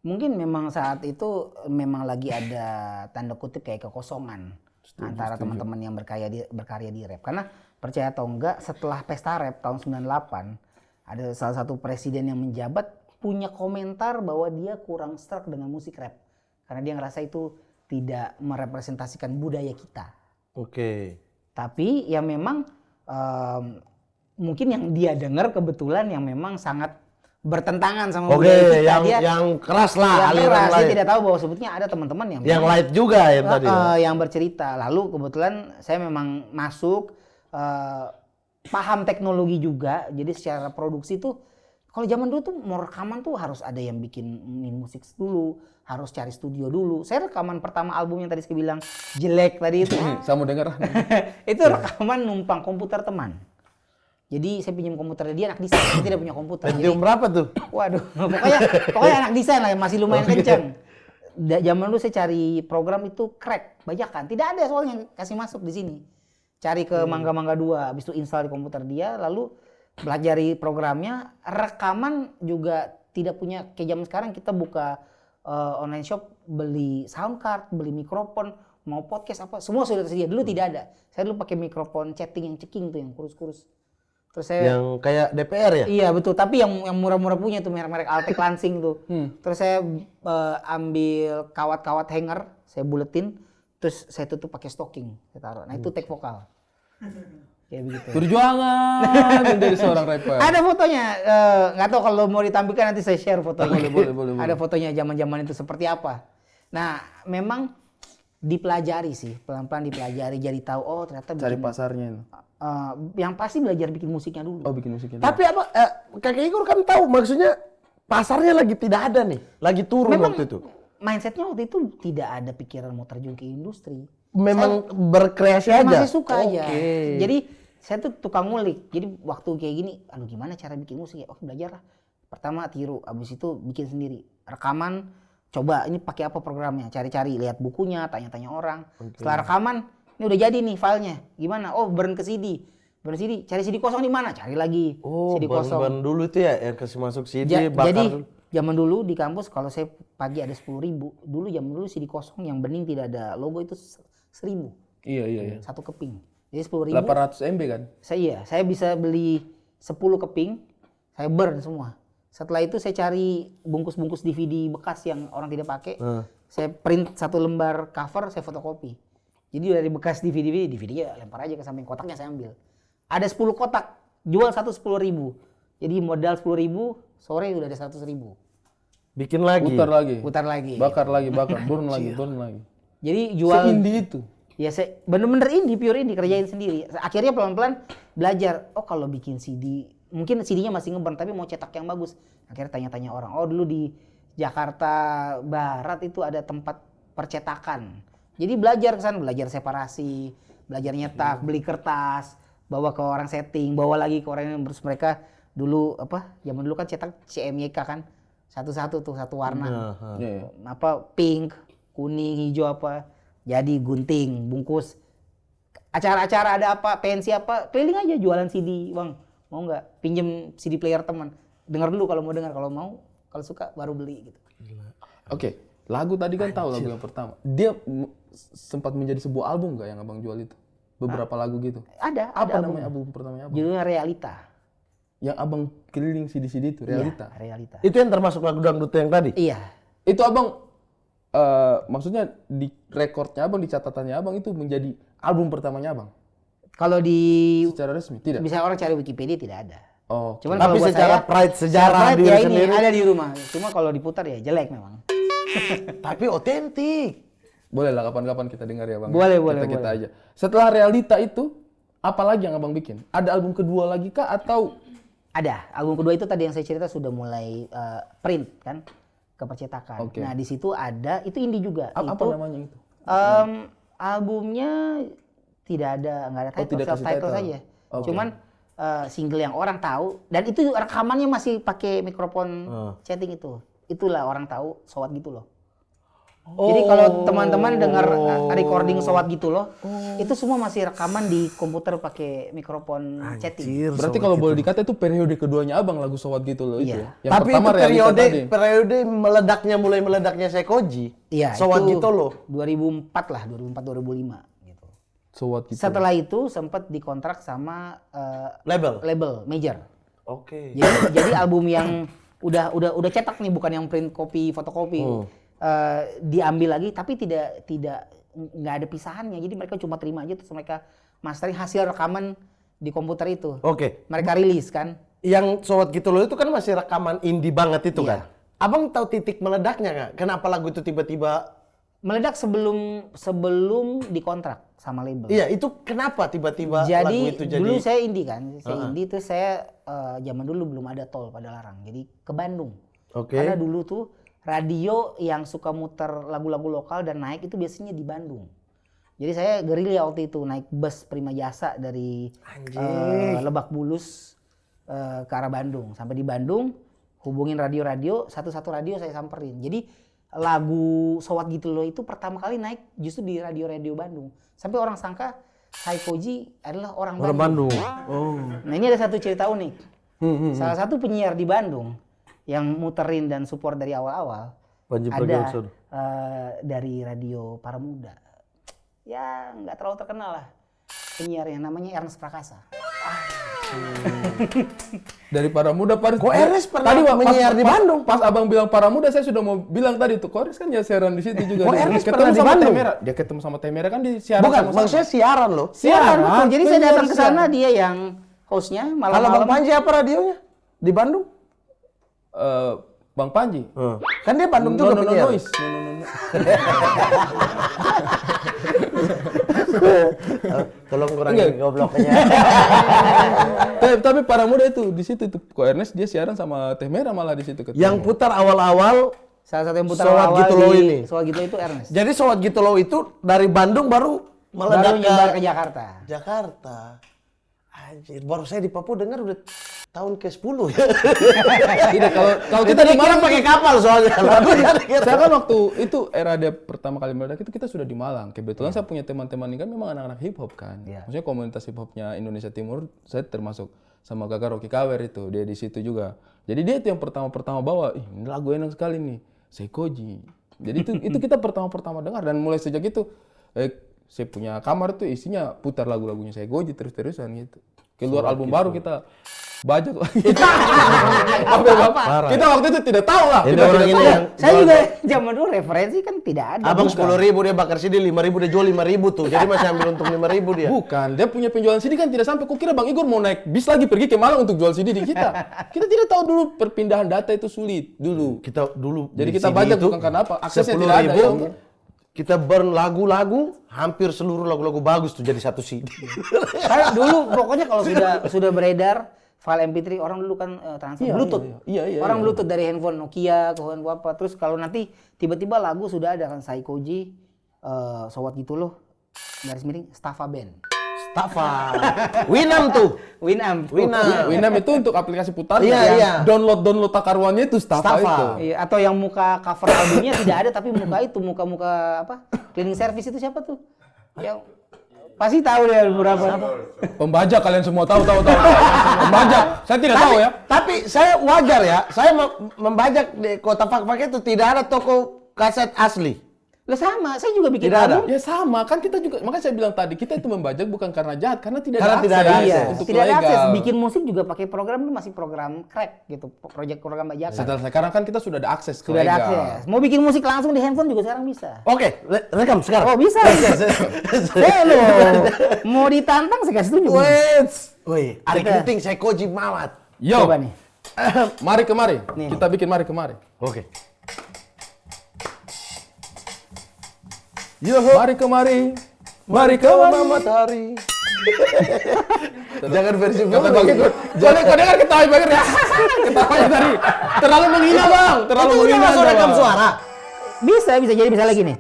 Mungkin memang saat itu memang lagi ada tanda kutip kayak kekosongan antara teman-teman yang berkarya di rap. Karena percaya atau enggak, setelah pesta rap tahun 98 ada salah satu presiden yang menjabat punya komentar bahwa dia kurang struck dengan musik rap. Karena dia ngerasa itu tidak merepresentasikan budaya kita. Oke. Tapi ya memang mungkin yang dia dengar kebetulan yang memang sangat bertentangan sama budaya kita. Yang keras lah, Yang aliran keras, dia lain. tidak tahu bahwa sebetulnya ada teman-teman yang Yang light juga yang tadi. yang bercerita. Lalu kebetulan saya memang masuk paham teknologi juga. Jadi secara produksi tuh kalau zaman dulu tuh mau rekaman tuh harus ada yang bikin musik dulu, harus cari studio dulu. Saya rekaman pertama album yang tadi saya bilang jelek tadi itu. Saya mau dengar. Itu rekaman numpang komputer teman. Jadi saya pinjam komputer dia, anak desain, saya tidak punya komputer. Pentium berapa tuh? Waduh, pokoknya anak desain lah, masih lumayan kenceng. Zaman dulu saya cari program itu crack, bajakan. Tidak ada soalnya kasih masuk di sini. Cari ke Mangga 2, habis itu install di komputer dia, lalu pelajari programnya. Rekaman juga tidak punya, kayak zaman sekarang kita buka online shop, beli sound card, beli mikrofon, mau podcast apa, semua sudah tersedia. Dulu tidak ada. Saya dulu pakai mikrofon chatting yang ceking tuh, yang kurus-kurus. Terus saya Yang kayak DPR ya? Iya betul, tapi yang murah-murah punya tuh merek-merek Altec Lansing tuh. Terus saya ambil kawat-kawat hanger, saya buletin, terus saya tutup pakai stocking, saya taruh. Nah itu take vokal. Ya begitu. Perjuangan menjadi seorang rapper. Ada fotonya, nggak tahu kalau mau ditampilkan nanti saya share fotonya. Boleh. Ada fotonya zaman-zaman itu seperti apa. Nah memang dipelajari sih, pelan-pelan dipelajari, jadi tahu oh ternyata Cari bikin, pasarnya itu. yang pasti belajar bikin musiknya dulu. Oh, bikin musiknya. Tapi apa, Kakek Igor kan tahu maksudnya pasarnya lagi tidak ada nih. Lagi turun Memang waktu itu. mindsetnya waktu itu tidak ada pikiran mau terjun ke industri. Memang berkreasi Saya aja? masih suka aja. Oke. Jadi saya tuh tukang ngulik. Jadi waktu kayak gini, aduh gimana cara bikin musik ya? Oke belajar lah. Pertama tiru, abis itu bikin sendiri. Rekaman, coba ini pakai apa programnya? Cari-cari, lihat bukunya, tanya-tanya orang. Setelah rekaman, ini udah jadi nih filenya. Gimana? Oh burn ke CD. Burn CD, cari CD kosong di mana? Cari lagi Oh, CD kosong. ban dulu itu ya yang kasih masuk CD, bakar Jadi dulu. zaman dulu di kampus kalau saya pagi ada 10.000, dulu zaman dulu CD kosong yang bening tidak ada logo itu 1.000 Iya. satu keping. Jadi 10.000. 800 MB kan? Saya bisa beli 10 keping, saya burn semua. Setelah itu saya cari bungkus-bungkus DVD bekas yang orang tidak pakai. Saya print satu lembar cover, saya fotokopi. Jadi dari bekas DVD-nya lempar aja ke samping, kotaknya saya ambil. Ada 10 kotak, jual satu 10.000. Jadi modal 10.000, sore udah ada 100.000. Bikin lagi. Putar lagi. Bakar lagi, burn lagi. Jadi jual Se-indie itu. ya saya bener-bener indie, pure indie, kerjain sendiri. Akhirnya pelan-pelan belajar, oh kalau bikin CD, mungkin CD-nya masih ngeburn tapi mau cetak yang bagus. Akhirnya tanya-tanya orang, oh dulu di Jakarta Barat itu ada tempat percetakan. Jadi belajar ke sana, belajar separasi, belajar nyetak, beli kertas, bawa ke orang setting, bawa lagi ke orang yang terus mereka dulu apa? Zaman dulu kan cetak CMYK kan. Satu-satu tuh, satu warna. Iya. Apa pink, kuning, hijau apa. Jadi gunting, bungkus. Acara-acara ada apa, pensi apa, keliling aja jualan CD, Bang. mau nggak pinjem CD player teman, dengar dulu kalau mau dengar, kalau mau, kalau suka baru beli gitu. Oke, lagu tadi kan tahu lagu yang pertama. Dia sempat menjadi sebuah album nggak yang abang jual itu? Beberapa lagu gitu. Ada Apa album. namanya album pertamanya abang? Judulnya Realita. Yang abang keliling CD-CD itu, Realita. Iya, Realita. Itu yang termasuk lagu dangdut yang tadi? Iya. Itu abang, maksudnya di rekornya abang, di catatannya abang itu menjadi album pertamanya abang? Kalau di Secara resmi? Tidak? bisa orang cari Wikipedia tidak ada. Oh, Cuman Tapi kalau buat secara saya, pride, sejarah pride diri ya ini sendiri. ada di rumah. Cuma kalau diputar ya jelek memang. Tapi otentik. boleh lah kapan-kapan kita dengar ya bang. Boleh, kita boleh. aja. Setelah Realita itu, apa lagi yang abang bikin? Ada album kedua lagi kah atau? Ada. Album kedua itu tadi yang saya cerita sudah mulai print kan ke percetakan. Oke. Nah di situ ada itu indie juga. Apa Itu, namanya itu? albumnya tidak ada, nggak ada title, tidak self kasih title title. saja. Oke. Cuman single yang orang tahu dan itu rekamannya masih pakai mikrofon chatting itu. Itulah orang tahu Sowat Gitu Loh. Jadi kalau teman-teman dengar recording Sowat Gitu Loh, itu semua masih rekaman di komputer pakai mikrofon chatting. Berarti kalau boleh dikata itu periode keduanya abang lagu Sowat Gitu Loh itu Iya. ya? Yang Tapi pertama itu Realita tadi. periode meledaknya, mulai meledaknya Sekoji. Iya, Sowat itu Gitu Loh. 2004 lah, 2004 2005 gitu. Sowat Gitu. Setelah itu sempat dikontrak sama Label. major. Oke. Jadi album yang udah cetak nih, bukan yang print copy, fotokopi. Diambil lagi tapi tidak nggak ada pisahannya. Jadi mereka cuma terima aja terus mereka mastering hasil rekaman di komputer itu. Oke. Mereka rilis kan. Yang Sowat Gitu Loh itu kan masih rekaman indie banget itu Iya. kan. Abang tahu titik meledaknya nggak? Kenapa lagu itu tiba-tiba? Meledak sebelum dikontrak sama label. Iya, itu kenapa tiba-tiba lagu Jadi itu jadi? dulu saya indie kan, indie terus saya zaman dulu belum ada tol pada Larang, jadi ke Bandung. Oke. Karena dulu tuh radio yang suka muter lagu-lagu lokal dan naik itu biasanya di Bandung. Jadi saya gerilya waktu itu naik bus Prima Jasa dari Lebak Bulus ke arah Bandung. Sampai di Bandung hubungin radio-radio, satu-satu radio saya samperin. Jadi lagu Sowat Gitu Loh itu pertama kali naik justru di radio-radio Bandung. Sampai orang sangka Saikoji adalah orang Bandung. Oh. Nah ini ada satu cerita unik. Salah satu penyiar di Bandung yang muterin dan support dari awal-awal Panji ada Pragiwaksono. dari radio Para Muda. Ya nggak terlalu terkenal lah. Penyiar yang namanya Ernest Prakasa. Dari Para Muda, Paris. Kok Eres pernah Pak, menyiar di Bandung? Pas abang bilang Para Muda, saya sudah mau bilang tadi tuh. Kok Eres kan ya siaran di situ juga. Kok Dia Eres ketemu pernah di sama Bandung? Temera. Dia ketemu sama Temera kan di siaran Bukan, sama-sama. maksudnya siaran loh. Siaran betul. Jadi saya datang ke Penyiar sana, siaran. dia yang hostnya Kalau malam-malam. Bang Panji apa radionya? Di Bandung? Bang Panji. Kan dia Bandung juga No penyiar. noise. No. Tolong kurangin gobloknya. Tapi Para Muda itu di situ tuh. Kok Ernest dia siaran sama Temera malah di situ ketemu. Yang putar awal-awal. Salah satu yang putar Sowat awal Gitu Loh ini. Sowat Gitu Loh itu Ernest. Jadi Sowat Gitu Loh itu dari Bandung baru meledak Baru nyebar ke Jakarta. Jakarta. Anjir, baru saya di Papua dengar udah tahun ke-10 ya. Tidak, kalau Kita di Malang pakai kapal soalnya. Saya kan waktu itu era dia pertama kali meledak itu kita sudah di Malang. Kebetulan saya punya teman-teman ini kan memang anak-anak hip hop kan. Iya. Maksudnya komunitas hip hopnya Indonesia Timur saya termasuk sama kakak Rocky Kawer itu, dia di situ juga. Jadi dia itu yang pertama-pertama bawa, ih ini lagu enak sekali nih, Seikoji. Jadi itu kita pertama-pertama dengar dan mulai sejak itu saya punya kamar tuh isinya putar lagu-lagunya Seikoji terus-terusan gitu. Keluar album baru kita bajak lagi. Kita waktu itu tidak tahu lah. Ini Kita orang tidak ini tahu. yang Saya juga zaman dulu referensi kan tidak ada. Abang Bukan. 10.000 dia bakar CD, 5.000 dia jual 5.000 tuh. Jadi masih ambil untung 5.000 dia. Bukan, dia punya penjualan CD kan tidak sampai. Kok kira Bang Igor mau naik bis lagi pergi ke Malang untuk jual CD di kita? Kita tidak tahu dulu perpindahan data itu sulit dulu. Kita dulu Jadi di kita CD bajak itu bukan karena apa? Aksesnya tidak ada. 10.000, Ya. kita burn lagu-lagu, hampir seluruh lagu-lagu bagus tuh jadi satu CD. Saya dulu pokoknya kalau sudah beredar file MP3 orang dulu kan transfer Iya, Bluetooth. iya, Orang Bluetooth dari handphone Nokia ke handphone apa. Terus kalau nanti tiba-tiba lagu sudah ada kan Saikoji, Sowat Gitu Loh, garis miring Staffa Band. Staffa. Winamp tuh. Winamp. Winamp itu untuk aplikasi putar. Iya, yang iya. download takaruannya itu Staffa Staffa. itu. Iya, atau yang muka cover albumnya tidak ada tapi muka itu muka-muka apa? Cleaning service itu siapa tuh? Yang Pasti tahu deh beberapa. Pembajak kalian semua tahu. Pembajak. Saya tidak tahu ya. Tapi saya wajar ya, saya membajak di Kota Fak-Fak itu tidak ada toko kaset asli. Lah sama, saya juga bikin Tidak ada. album. Ya sama, kan kita juga, makanya saya bilang tadi, kita itu membajak bukan karena jahat, karena tidak Karena ada tidak ada akses akses. untuk Tidak ada legal. akses. Bikin musik juga pakai program itu masih program crack gitu, program bajakan. Setelah sekarang kan kita sudah ada akses ke Sudah ada legal. akses. Mau bikin musik langsung di handphone juga sekarang bisa. Oke, rekam sekarang. Oh bisa. Saya loh, mau ditantang saya kasih tunjuk. Woi, Ari Kita- Kriting, saya Koji Mawat. Yo, Coba nih. mari kemari. Nih. Kita bikin mari kemari. Oke. Yo, mari kemari. Mari kemari. Matahari. Jangan versi Kata baru. Bang Eko, kau dengar ketawa Bang Eko ya? Ketawanya tadi. Terlalu menghina Bang, terlalu Itu udah menghina. masuk Bang. rekam suara. Bisa jadi bisa lagi nih.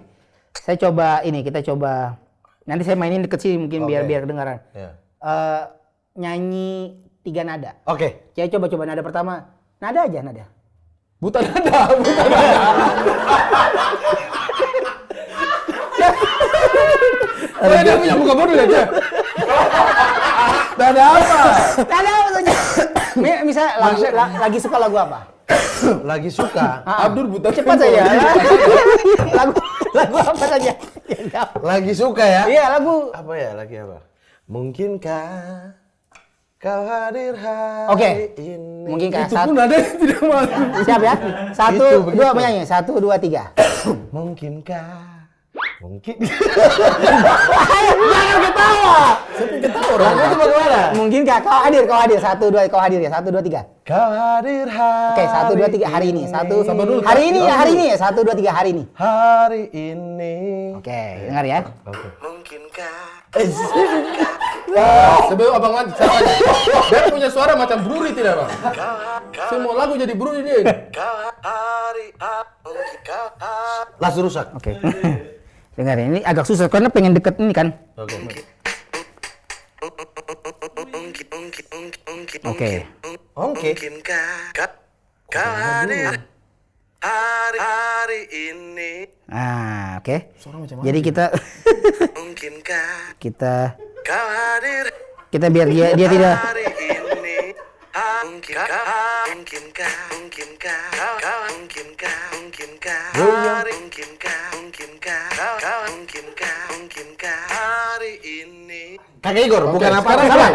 Saya coba ini, kita coba. Nanti saya mainin deket sini mungkin biar Oke. kedengaran. Ya. Nyanyi 3 nada. Oke. Saya coba nada pertama. Nada aja nada. Buta nada, buta nada. Dia punya muka bodoh ya, Cek. Nada apa? Nada apa saja. Misal lagi suka lagu apa? Lagi suka. Abdur buta. Cepat saja. lagu apa saja. Lagi suka ya. Iya lagu. Apa ya? Lagi apa? Mungkinkah kau hadir hari Oke. ini? Mungkinkah Itu pun ada yang tidak masuk. Siap ya? Satu, Itu, dua begitu. menyanyi. 1, 2, 3. Mungkinkah? Mungkin. Jangan ketawa. Lagu itu bagaimana? Mungkinkah kau hadir? 1, 2, kau hadir ya. 1, 2, 3. Kau hadir hari. Oke, 1, 2, 3 hari ini. Satu, Sabar dulu, hari ini ya, Kak. hari ini ya. 1, 2, 3 hari ini. Hari ini. Oke, dengar ya. Oke. Mungkinkah Sebelum Abang mandi, saya tanya. Dia punya suara macam Bruri tidak, Bang? Semua lagu jadi Bruri dia. Langsung rusak. Oke. Dengar ya, ini agak susah karena pengen deket ini kan. Oke. Oke. Oke. Mungkinkah kau hadir hari ini? Ah, oke. Jadi kita Mungkinkah kita kau hadir biar dia tidak hari ini? Mungkinkah hari ini? Kakak Igor, Oke, bukan apa-apa. sekarang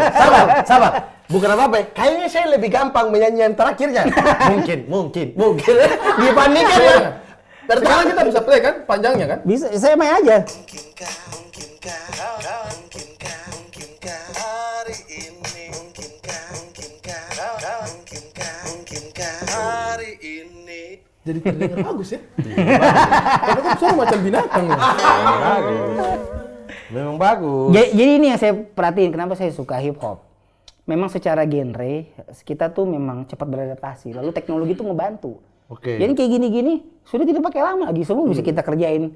Sabar. Bukan apa-apa. Kayaknya saya lebih gampang menyanyi yang terakhirnya. Mungkin. Dibandingkan ya. Sekarang kita bisa play kan, panjangnya kan? bisa saya main aja. Mungkinkah hari ini? Mungkinkah hari ini? Jadi terdengar bagus ya. Karena kan suara macam binatang. Ya. Memang bagus. Jadi ini yang saya perhatiin kenapa saya suka hip hop. Memang secara genre kita tuh memang cepat beradaptasi. Lalu teknologi tuh ngebantu. Oke. Jadi kayak gini-gini sudah tidak pakai lama lagi, semua bisa kita kerjain.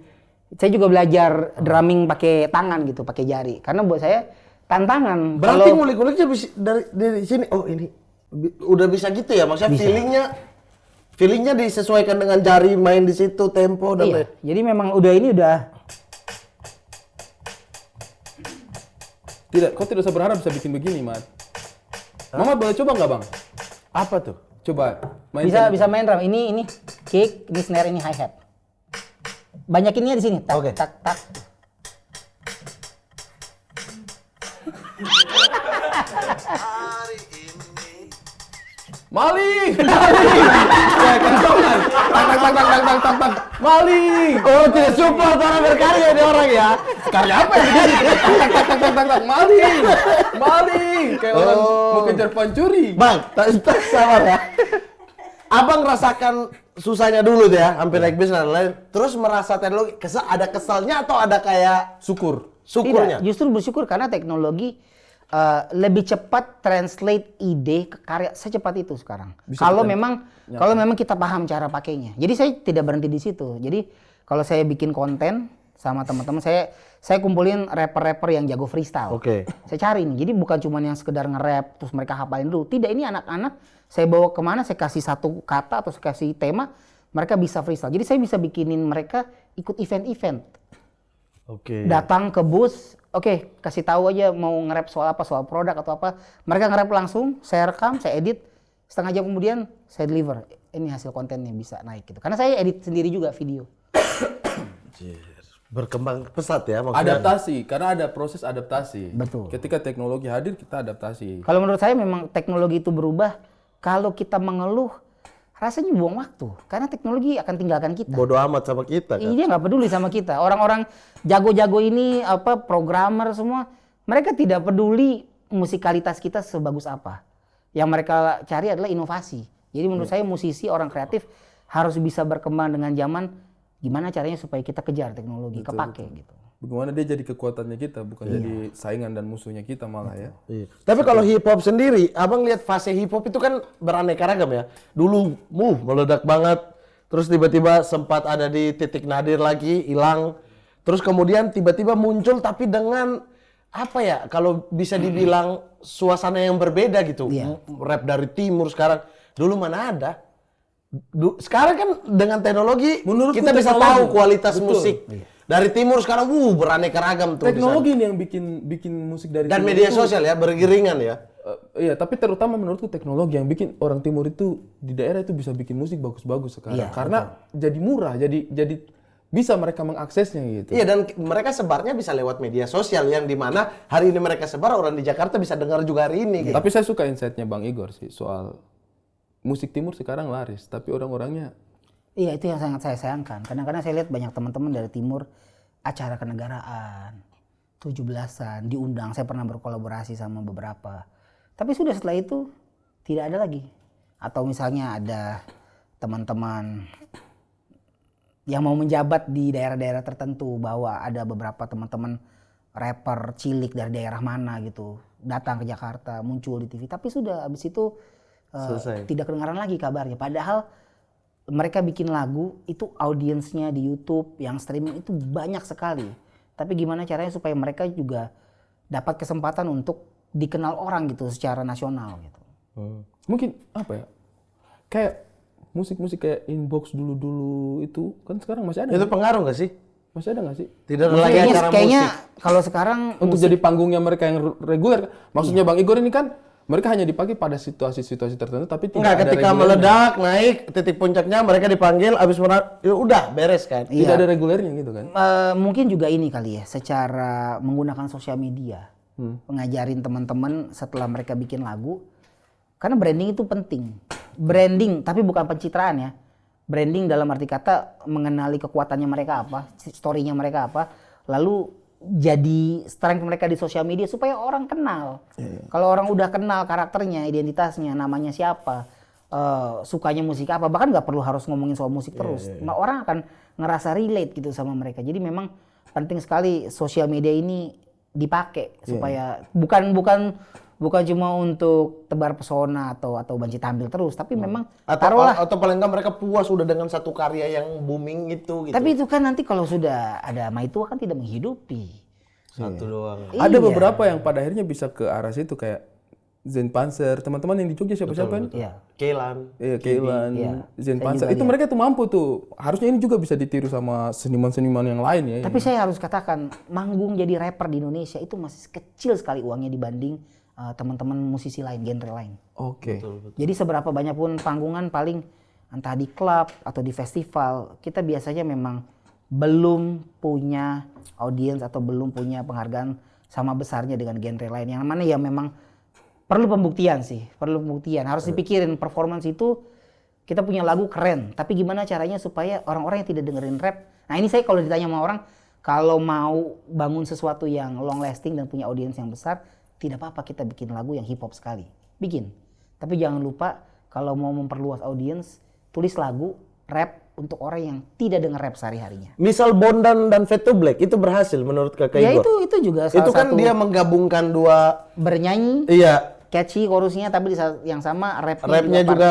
Saya juga belajar drumming pakai tangan gitu, pakai jari. Karena buat saya tantangan. Berarti Kalau- ngulik-nguliknya dari sini. Oh ini udah bisa gitu ya? Maksudnya feelingnya disesuaikan dengan jari main di situ tempo dan Iya, jadi memang udah Tidak, kau tidak usah berharap bisa bikin begini, Mat. Mama boleh coba nggak, Bang? apa tuh? Coba main. bisa main drum. Ini kick, ini snare, ini hi hat. Banyakinnya di sini. Tak, Oke. tak, tak. Maling! Ya, kentongan. Tang. Maling! Oh tidak support orang berkarya ini orang ya? Karya apa ya? Tang. Maling! Kayak orang mau kejar pencuri. Bang, tak sabar ya. Abang rasakan susahnya dulu tuh ya, hampir naik bis dan lain. Terus merasa teknologi, ada kesalnya atau ada kayak syukurnya? Tidak, justru bersyukur karena teknologi lebih cepat translate ide ke karya secepat itu sekarang. Kalau memang kita paham cara pakainya. Jadi saya tidak berhenti di situ. Jadi kalau saya bikin konten sama teman-teman saya kumpulin rapper-rapper yang jago freestyle. Oke. Saya cari nih. Jadi bukan cuma yang sekedar nge-rap terus mereka hafalin dulu. Tidak, ini anak-anak saya bawa kemana, saya kasih satu kata atau saya kasih tema, mereka bisa freestyle. Jadi saya bisa bikinin mereka ikut event-event. Oke. Datang ke bus, oke, kasih tahu aja mau nge-rap soal apa, soal produk atau apa. Mereka nge-rap langsung, saya rekam, saya edit, setengah jam kemudian saya deliver. Ini hasil kontennya bisa naik gitu. Karena saya edit sendiri juga video. Berkembang pesat ya maksudnya. Adaptasi, karena ada proses adaptasi. Betul. Ketika teknologi hadir, kita adaptasi. Kalau menurut saya memang teknologi itu berubah. Kalau kita mengeluh, rasanya buang waktu. Karena teknologi akan tinggalkan kita. Bodoh amat sama kita kan. Dia nggak peduli sama kita. Orang-orang jago-jago ini, programmer semua, mereka tidak peduli musikalitas kita sebagus apa. Yang mereka cari adalah inovasi. Jadi menurut saya musisi, orang kreatif harus bisa berkembang dengan zaman. Gimana caranya supaya kita kejar teknologi, kepake gitu. Bagaimana dia jadi kekuatannya kita, bukan jadi saingan dan musuhnya kita malah ya. Iya. Tapi kalau hip hop sendiri, abang lihat fase hip hop itu kan beraneka ragam ya. Dulu meledak banget, terus tiba-tiba sempat ada di titik nadir lagi, hilang. Terus kemudian tiba-tiba muncul tapi dengan apa ya? Kalau bisa dibilang suasana yang berbeda gitu. Iya. Rap dari timur sekarang. Dulu mana ada? Sekarang kan dengan teknologi Menurutku kita bisa teknologi. tahu kualitas Betul. musik. Dari timur sekarang beraneka ragam tuh. Teknologi ini yang bikin musik dari Dan timur media itu, sosial ya beriringan ya. iya, tapi terutama menurutku teknologi yang bikin orang timur itu di daerah itu bisa bikin musik bagus-bagus sekarang. Iya, Karena jadi murah, jadi bisa mereka mengaksesnya gitu. Iya, dan mereka sebarnya bisa lewat media sosial yang dimana hari ini mereka sebar, orang di Jakarta bisa dengar juga hari ini. Gitu. Tapi saya suka insight-nya Bang Igor sih soal musik timur sekarang laris, tapi orang-orangnya Iya, itu yang sangat saya sayangkan. Kadang-kadang saya lihat banyak teman-teman dari timur acara kenegaraan, 17-an, diundang. Saya pernah berkolaborasi sama beberapa. Tapi sudah setelah itu tidak ada lagi. Atau misalnya ada teman-teman yang mau menjabat di daerah-daerah tertentu, bahwa ada beberapa teman-teman rapper cilik dari daerah mana gitu datang ke Jakarta, muncul di TV. Tapi sudah habis itu Selesai. tidak kedengaran lagi kabarnya. Padahal mereka bikin lagu itu audiensnya di YouTube yang streaming itu banyak sekali. Tapi gimana caranya supaya mereka juga dapat kesempatan untuk dikenal orang gitu secara nasional gitu. mungkin apa ya? Kayak musik-musik kayak Inbox dulu-dulu itu kan sekarang masih ada. Itu nggak? pengaruh nggak sih? Masih ada nggak sih? Tidak ada lagi acara Kayaknya musik. kalau sekarang Untuk jadi panggungnya mereka yang reguler. Maksudnya Bang Igor ini kan mereka hanya dipakai pada situasi-situasi tertentu tapi tidak Enggak, ada ketika regulernya. meledak, naik, titik puncaknya mereka dipanggil, habis ya udah beres kan. Tidak ada regulernya gitu kan. mungkin juga ini kali ya, secara menggunakan sosial media, ngajarin teman-teman setelah mereka bikin lagu, karena branding itu penting. Branding, tapi bukan pencitraan ya. Branding dalam arti kata mengenali kekuatannya mereka apa, story-nya mereka apa, lalu jadi strength mereka di sosial media supaya orang kenal. Kalau orang udah kenal karakternya, identitasnya, namanya siapa, sukanya musik apa, bahkan nggak perlu harus ngomongin soal musik terus. Orang akan ngerasa relate gitu sama mereka. Jadi memang penting sekali sosial media ini dipakai supaya bukan cuma untuk tebar pesona atau banci tampil terus, tapi memang taruhlah. Atau paling nggak mereka puas sudah dengan satu karya yang booming itu gitu. Tapi itu kan nanti kalau sudah ada Maitua kan tidak menghidupi. Satu doang. Ada Iya. beberapa yang pada akhirnya bisa ke arah situ kayak Zen Panzer, teman-teman yang di Jogja siapa-siapa ini? Iya. Kelan. Iya, Keilan, Iya. Zen Saya Panzer. juga Itu lihat. mereka tuh mampu tuh. Harusnya ini juga bisa ditiru sama seniman-seniman yang lain ya. Tapi saya harus katakan, manggung jadi rapper di Indonesia itu masih kecil sekali uangnya dibanding teman-teman musisi lain, genre lain. Oke. Jadi seberapa banyak pun panggungan, paling entah di klub atau di festival, kita biasanya memang belum punya audiens atau belum punya penghargaan sama besarnya dengan genre lain. Yang mana ya memang perlu pembuktian sih, perlu pembuktian. Harus dipikirin performance itu, kita punya lagu keren, tapi gimana caranya supaya orang-orang yang tidak dengerin rap. Nah ini saya kalau ditanya sama orang, kalau mau bangun sesuatu yang long lasting dan punya audiens yang besar, tidak apa-apa kita bikin lagu yang hip hop sekali. Bikin. Tapi jangan lupa kalau mau memperluas audiens, tulis lagu rap untuk orang yang tidak denger rap sehari-harinya. Misal Bondan dan Fat to Black itu berhasil menurut Kakak Ya Igor. itu juga salah Itu kan satu dia menggabungkan dua, bernyanyi, iya, catchy chorusnya, tapi di saat yang sama rapnya juga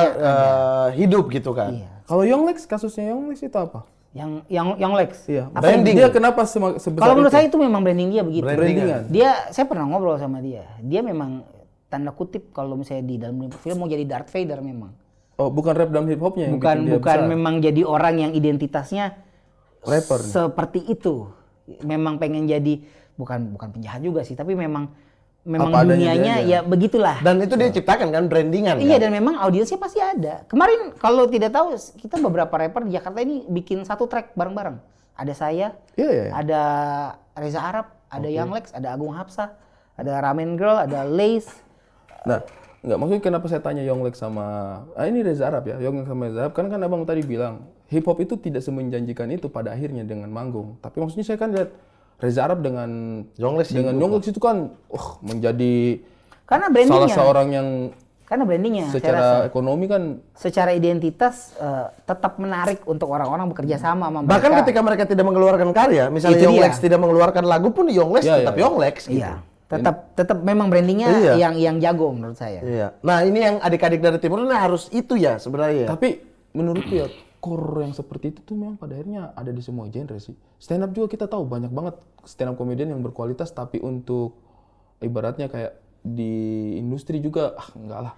hidup gitu kan. Iya. Kalau Yonglex, kasusnya Yonglex itu apa? Yang Lex. Iya. Branding. Dia kenapa sebesar Kalau menurut itu? saya itu memang branding dia begitu. Brandingan. Saya pernah ngobrol sama dia. Dia memang tanda kutip kalau misalnya di dalam film mau jadi Darth Vader memang. Oh, bukan rap dalam hip hopnya yang bikin dia Bukan besar. memang jadi orang yang identitasnya Rapper nih. seperti itu. Memang pengen jadi bukan penjahat juga sih, tapi memang Apa adanya dunianya dia aja. ya begitulah. Dan itu dia ciptakan kan brandingan. Iya, kan? dan memang audiensnya pasti ada. Kemarin kalau tidak tahu, kita beberapa rapper di Jakarta ini bikin satu track bareng-bareng. Ada saya, Iya. ada Reza Arab, ada Young Lex, ada Agung Hapsah, ada Ramen Girl, ada Lace. Nah, nggak maksudnya kenapa saya tanya Yonglek sama ini Reza Arab ya, Yonglek sama Reza Arab, kan abang tadi bilang hip hop itu tidak semenjanjikan itu pada akhirnya dengan manggung. Tapi maksudnya saya kan lihat Reza Arab dengan Yonglek sih, Yonglek itu kan menjadi Karena salah brandingnya. seorang yang Karena brandingnya. saya rasa. secara ekonomi kan Secara identitas tetap menarik untuk orang-orang bekerja sama sama mereka. Bahkan ketika mereka tidak mengeluarkan karya, misalnya Itu Yonglex dia. tidak mengeluarkan lagu pun Yonglex Iya, tetap iya. Yonglex gitu. Iya, tetap memang brandingnya Iya. yang jago menurut saya. Iya. Nah, ini yang adik-adik dari timur ini harus itu ya sebenarnya. tapi menurutku ya core yang seperti itu tuh memang pada akhirnya ada di semua genre sih. Stand up juga kita tahu banyak banget stand up comedian yang berkualitas, tapi untuk ibaratnya kayak di industri juga enggak lah.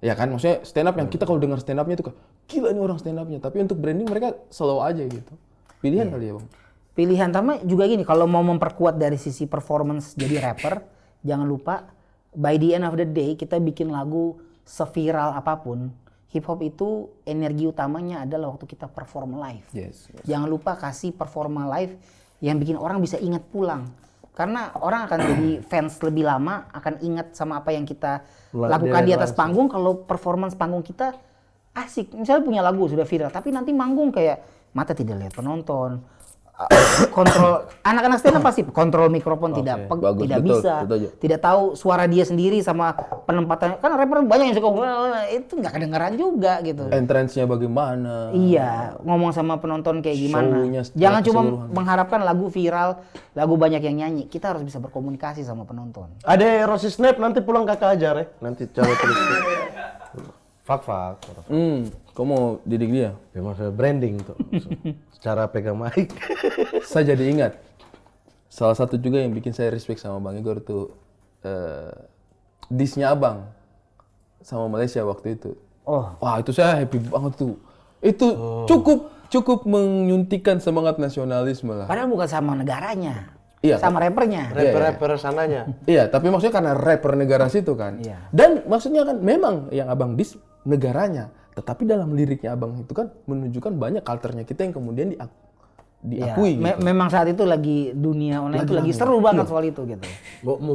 Ya kan maksudnya stand up yang kita kalau dengar stand upnya itu kayak gila ini orang stand upnya, tapi untuk branding mereka slow aja gitu. Pilihan kali ya, Bang. Pilihan sama juga gini, kalau mau memperkuat dari sisi performance jadi rapper, jangan lupa by the end of the day kita bikin lagu seviral apapun, hip hop itu energi utamanya adalah waktu kita perform live. Yes. Jangan lupa kasih performa live yang bikin orang bisa ingat pulang. Karena orang akan jadi fans lebih lama, akan ingat sama apa yang kita lakukan di atas panggung. Kalau performance panggung kita asik, misalnya punya lagu sudah viral, tapi nanti manggung kayak mata tidak lihat penonton, kontrol anak-anak stand up pasti kontrol mikrofon tidak bagus, tidak betul, bisa, setuju. tidak tahu suara dia sendiri sama penempatan. Kan rapper banyak yang suka itu nggak kedengeran juga gitu. Entrance-nya bagaimana? Iya, ngomong sama penonton kayak gimana. Show-nya Jangan secara cuma keseluruhan. mengharapkan lagu viral, lagu banyak yang nyanyi. Kita harus bisa berkomunikasi sama penonton. Ada Rossi Snap nanti pulang kakak ajar ya. Nanti coba tulis. Fak. Kamu mau didik dia? Ya maksudnya branding tuh. Secara pegang mic. Saya jadi ingat salah satu juga yang bikin saya respect sama Bang Igor tuh diss-nya Abang sama Malaysia waktu itu. Oh, Wah, itu saya happy banget tuh. Itu cukup menyuntikkan semangat nasionalisme lah. padahal bukan sama negaranya. Iya, Sama rappernya. Rapper-rapper sananya. Iya, tapi maksudnya karena rapper negara situ kan. Iya. Dan maksudnya kan memang yang Abang diss negaranya, tetapi dalam liriknya Abang itu kan menunjukkan banyak culture-nya kita yang kemudian Iya. diakui gitu. Memang saat itu lagi dunia online itu lagi seru banget soal itu gitu.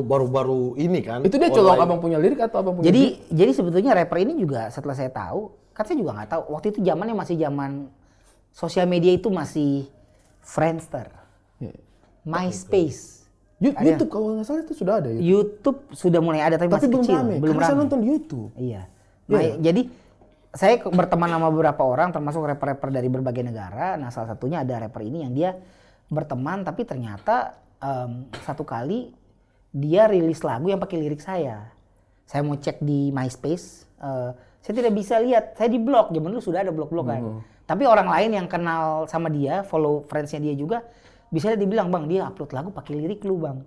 Baru-baru ini kan. Itu dia colong Abang punya lirik atau Abang punya Jadi sebetulnya rapper ini juga setelah saya tahu, kan saya juga nggak tahu. Waktu itu zamannya masih zaman sosial media itu masih Friendster, Iya. MySpace. YouTube kalau nggak salah itu sudah ada YouTube. YouTube sudah mulai ada tapi masih belum kecil, rame. belum Karena saya rame. nonton di YouTube. Iya. Jadi saya berteman sama beberapa orang termasuk rapper-rapper dari berbagai negara. Nah, salah satunya ada rapper ini yang dia berteman tapi ternyata satu kali dia rilis lagu yang pakai lirik saya. Saya mau cek di MySpace, saya tidak bisa lihat. Saya di blog, zaman dulu sudah ada blog-blogan. Tapi orang lain yang kenal sama dia, follow friends-nya dia juga, bisa dibilang, "Bang, dia upload lagu pakai lirik lu, Bang."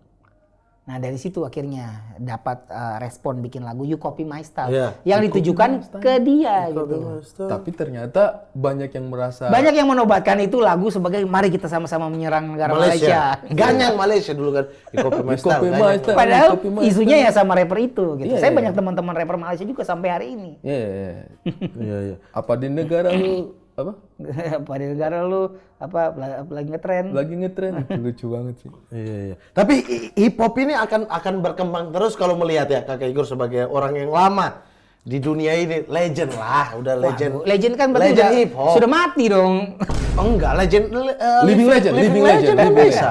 Nah, dari situ akhirnya dapat respon bikin lagu You Copy My Style Iya. yang ditujukan ke dia gitu. Tapi ternyata banyak yang merasa Banyak yang menobatkan itu lagu sebagai mari kita sama-sama menyerang negara Malaysia. Ganyang Malaysia dulu kan. Di Copy My Style, Copy ganyang. My Style. Padahal Copy My isunya ya sama rapper itu gitu. Iya, Saya iya. banyak teman-teman rapper Malaysia juga sampai hari ini. Iya. Iya. Apa di negara lu apa? Pada negara lu apa lagi ngetren. Lagi ngetren itu lucu banget sih. Iya. Tapi hip hop ini akan berkembang terus kalau melihat ya Kakak Igor sebagai orang yang lama di dunia ini, legend lah, udah legend. Legend kan berarti legend udah- hip hop. sudah mati dong. Oh, enggak, legend Living legend, living legend, kan living bisa.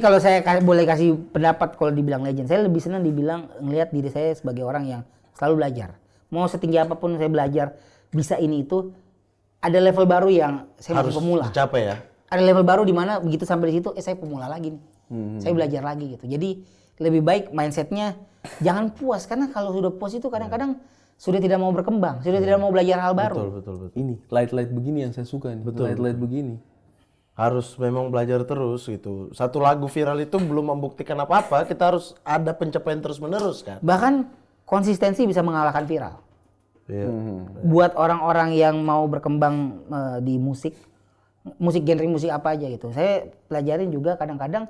Kalau saya boleh kasih pendapat kalau dibilang legend, saya lebih senang dibilang ngelihat diri saya sebagai orang yang selalu belajar. Mau setinggi apapun saya belajar, bisa ini itu, ada level baru yang saya Harus masih pemula. dicapai ya. Ada level baru di mana begitu sampai di situ, saya pemula lagi nih. Saya belajar lagi gitu. Jadi lebih baik mindsetnya jangan puas, karena kalau sudah puas itu kadang-kadang sudah tidak mau berkembang, sudah tidak mau belajar hal baru. Betul. Ini light begini yang saya suka nih. Light begini. Harus memang belajar terus gitu. Satu lagu viral itu belum membuktikan apa-apa, kita harus ada pencapaian terus-menerus kan. Bahkan konsistensi bisa mengalahkan viral. Iya. Buat orang-orang yang mau berkembang di musik genre musik apa aja gitu. Saya pelajarin juga kadang-kadang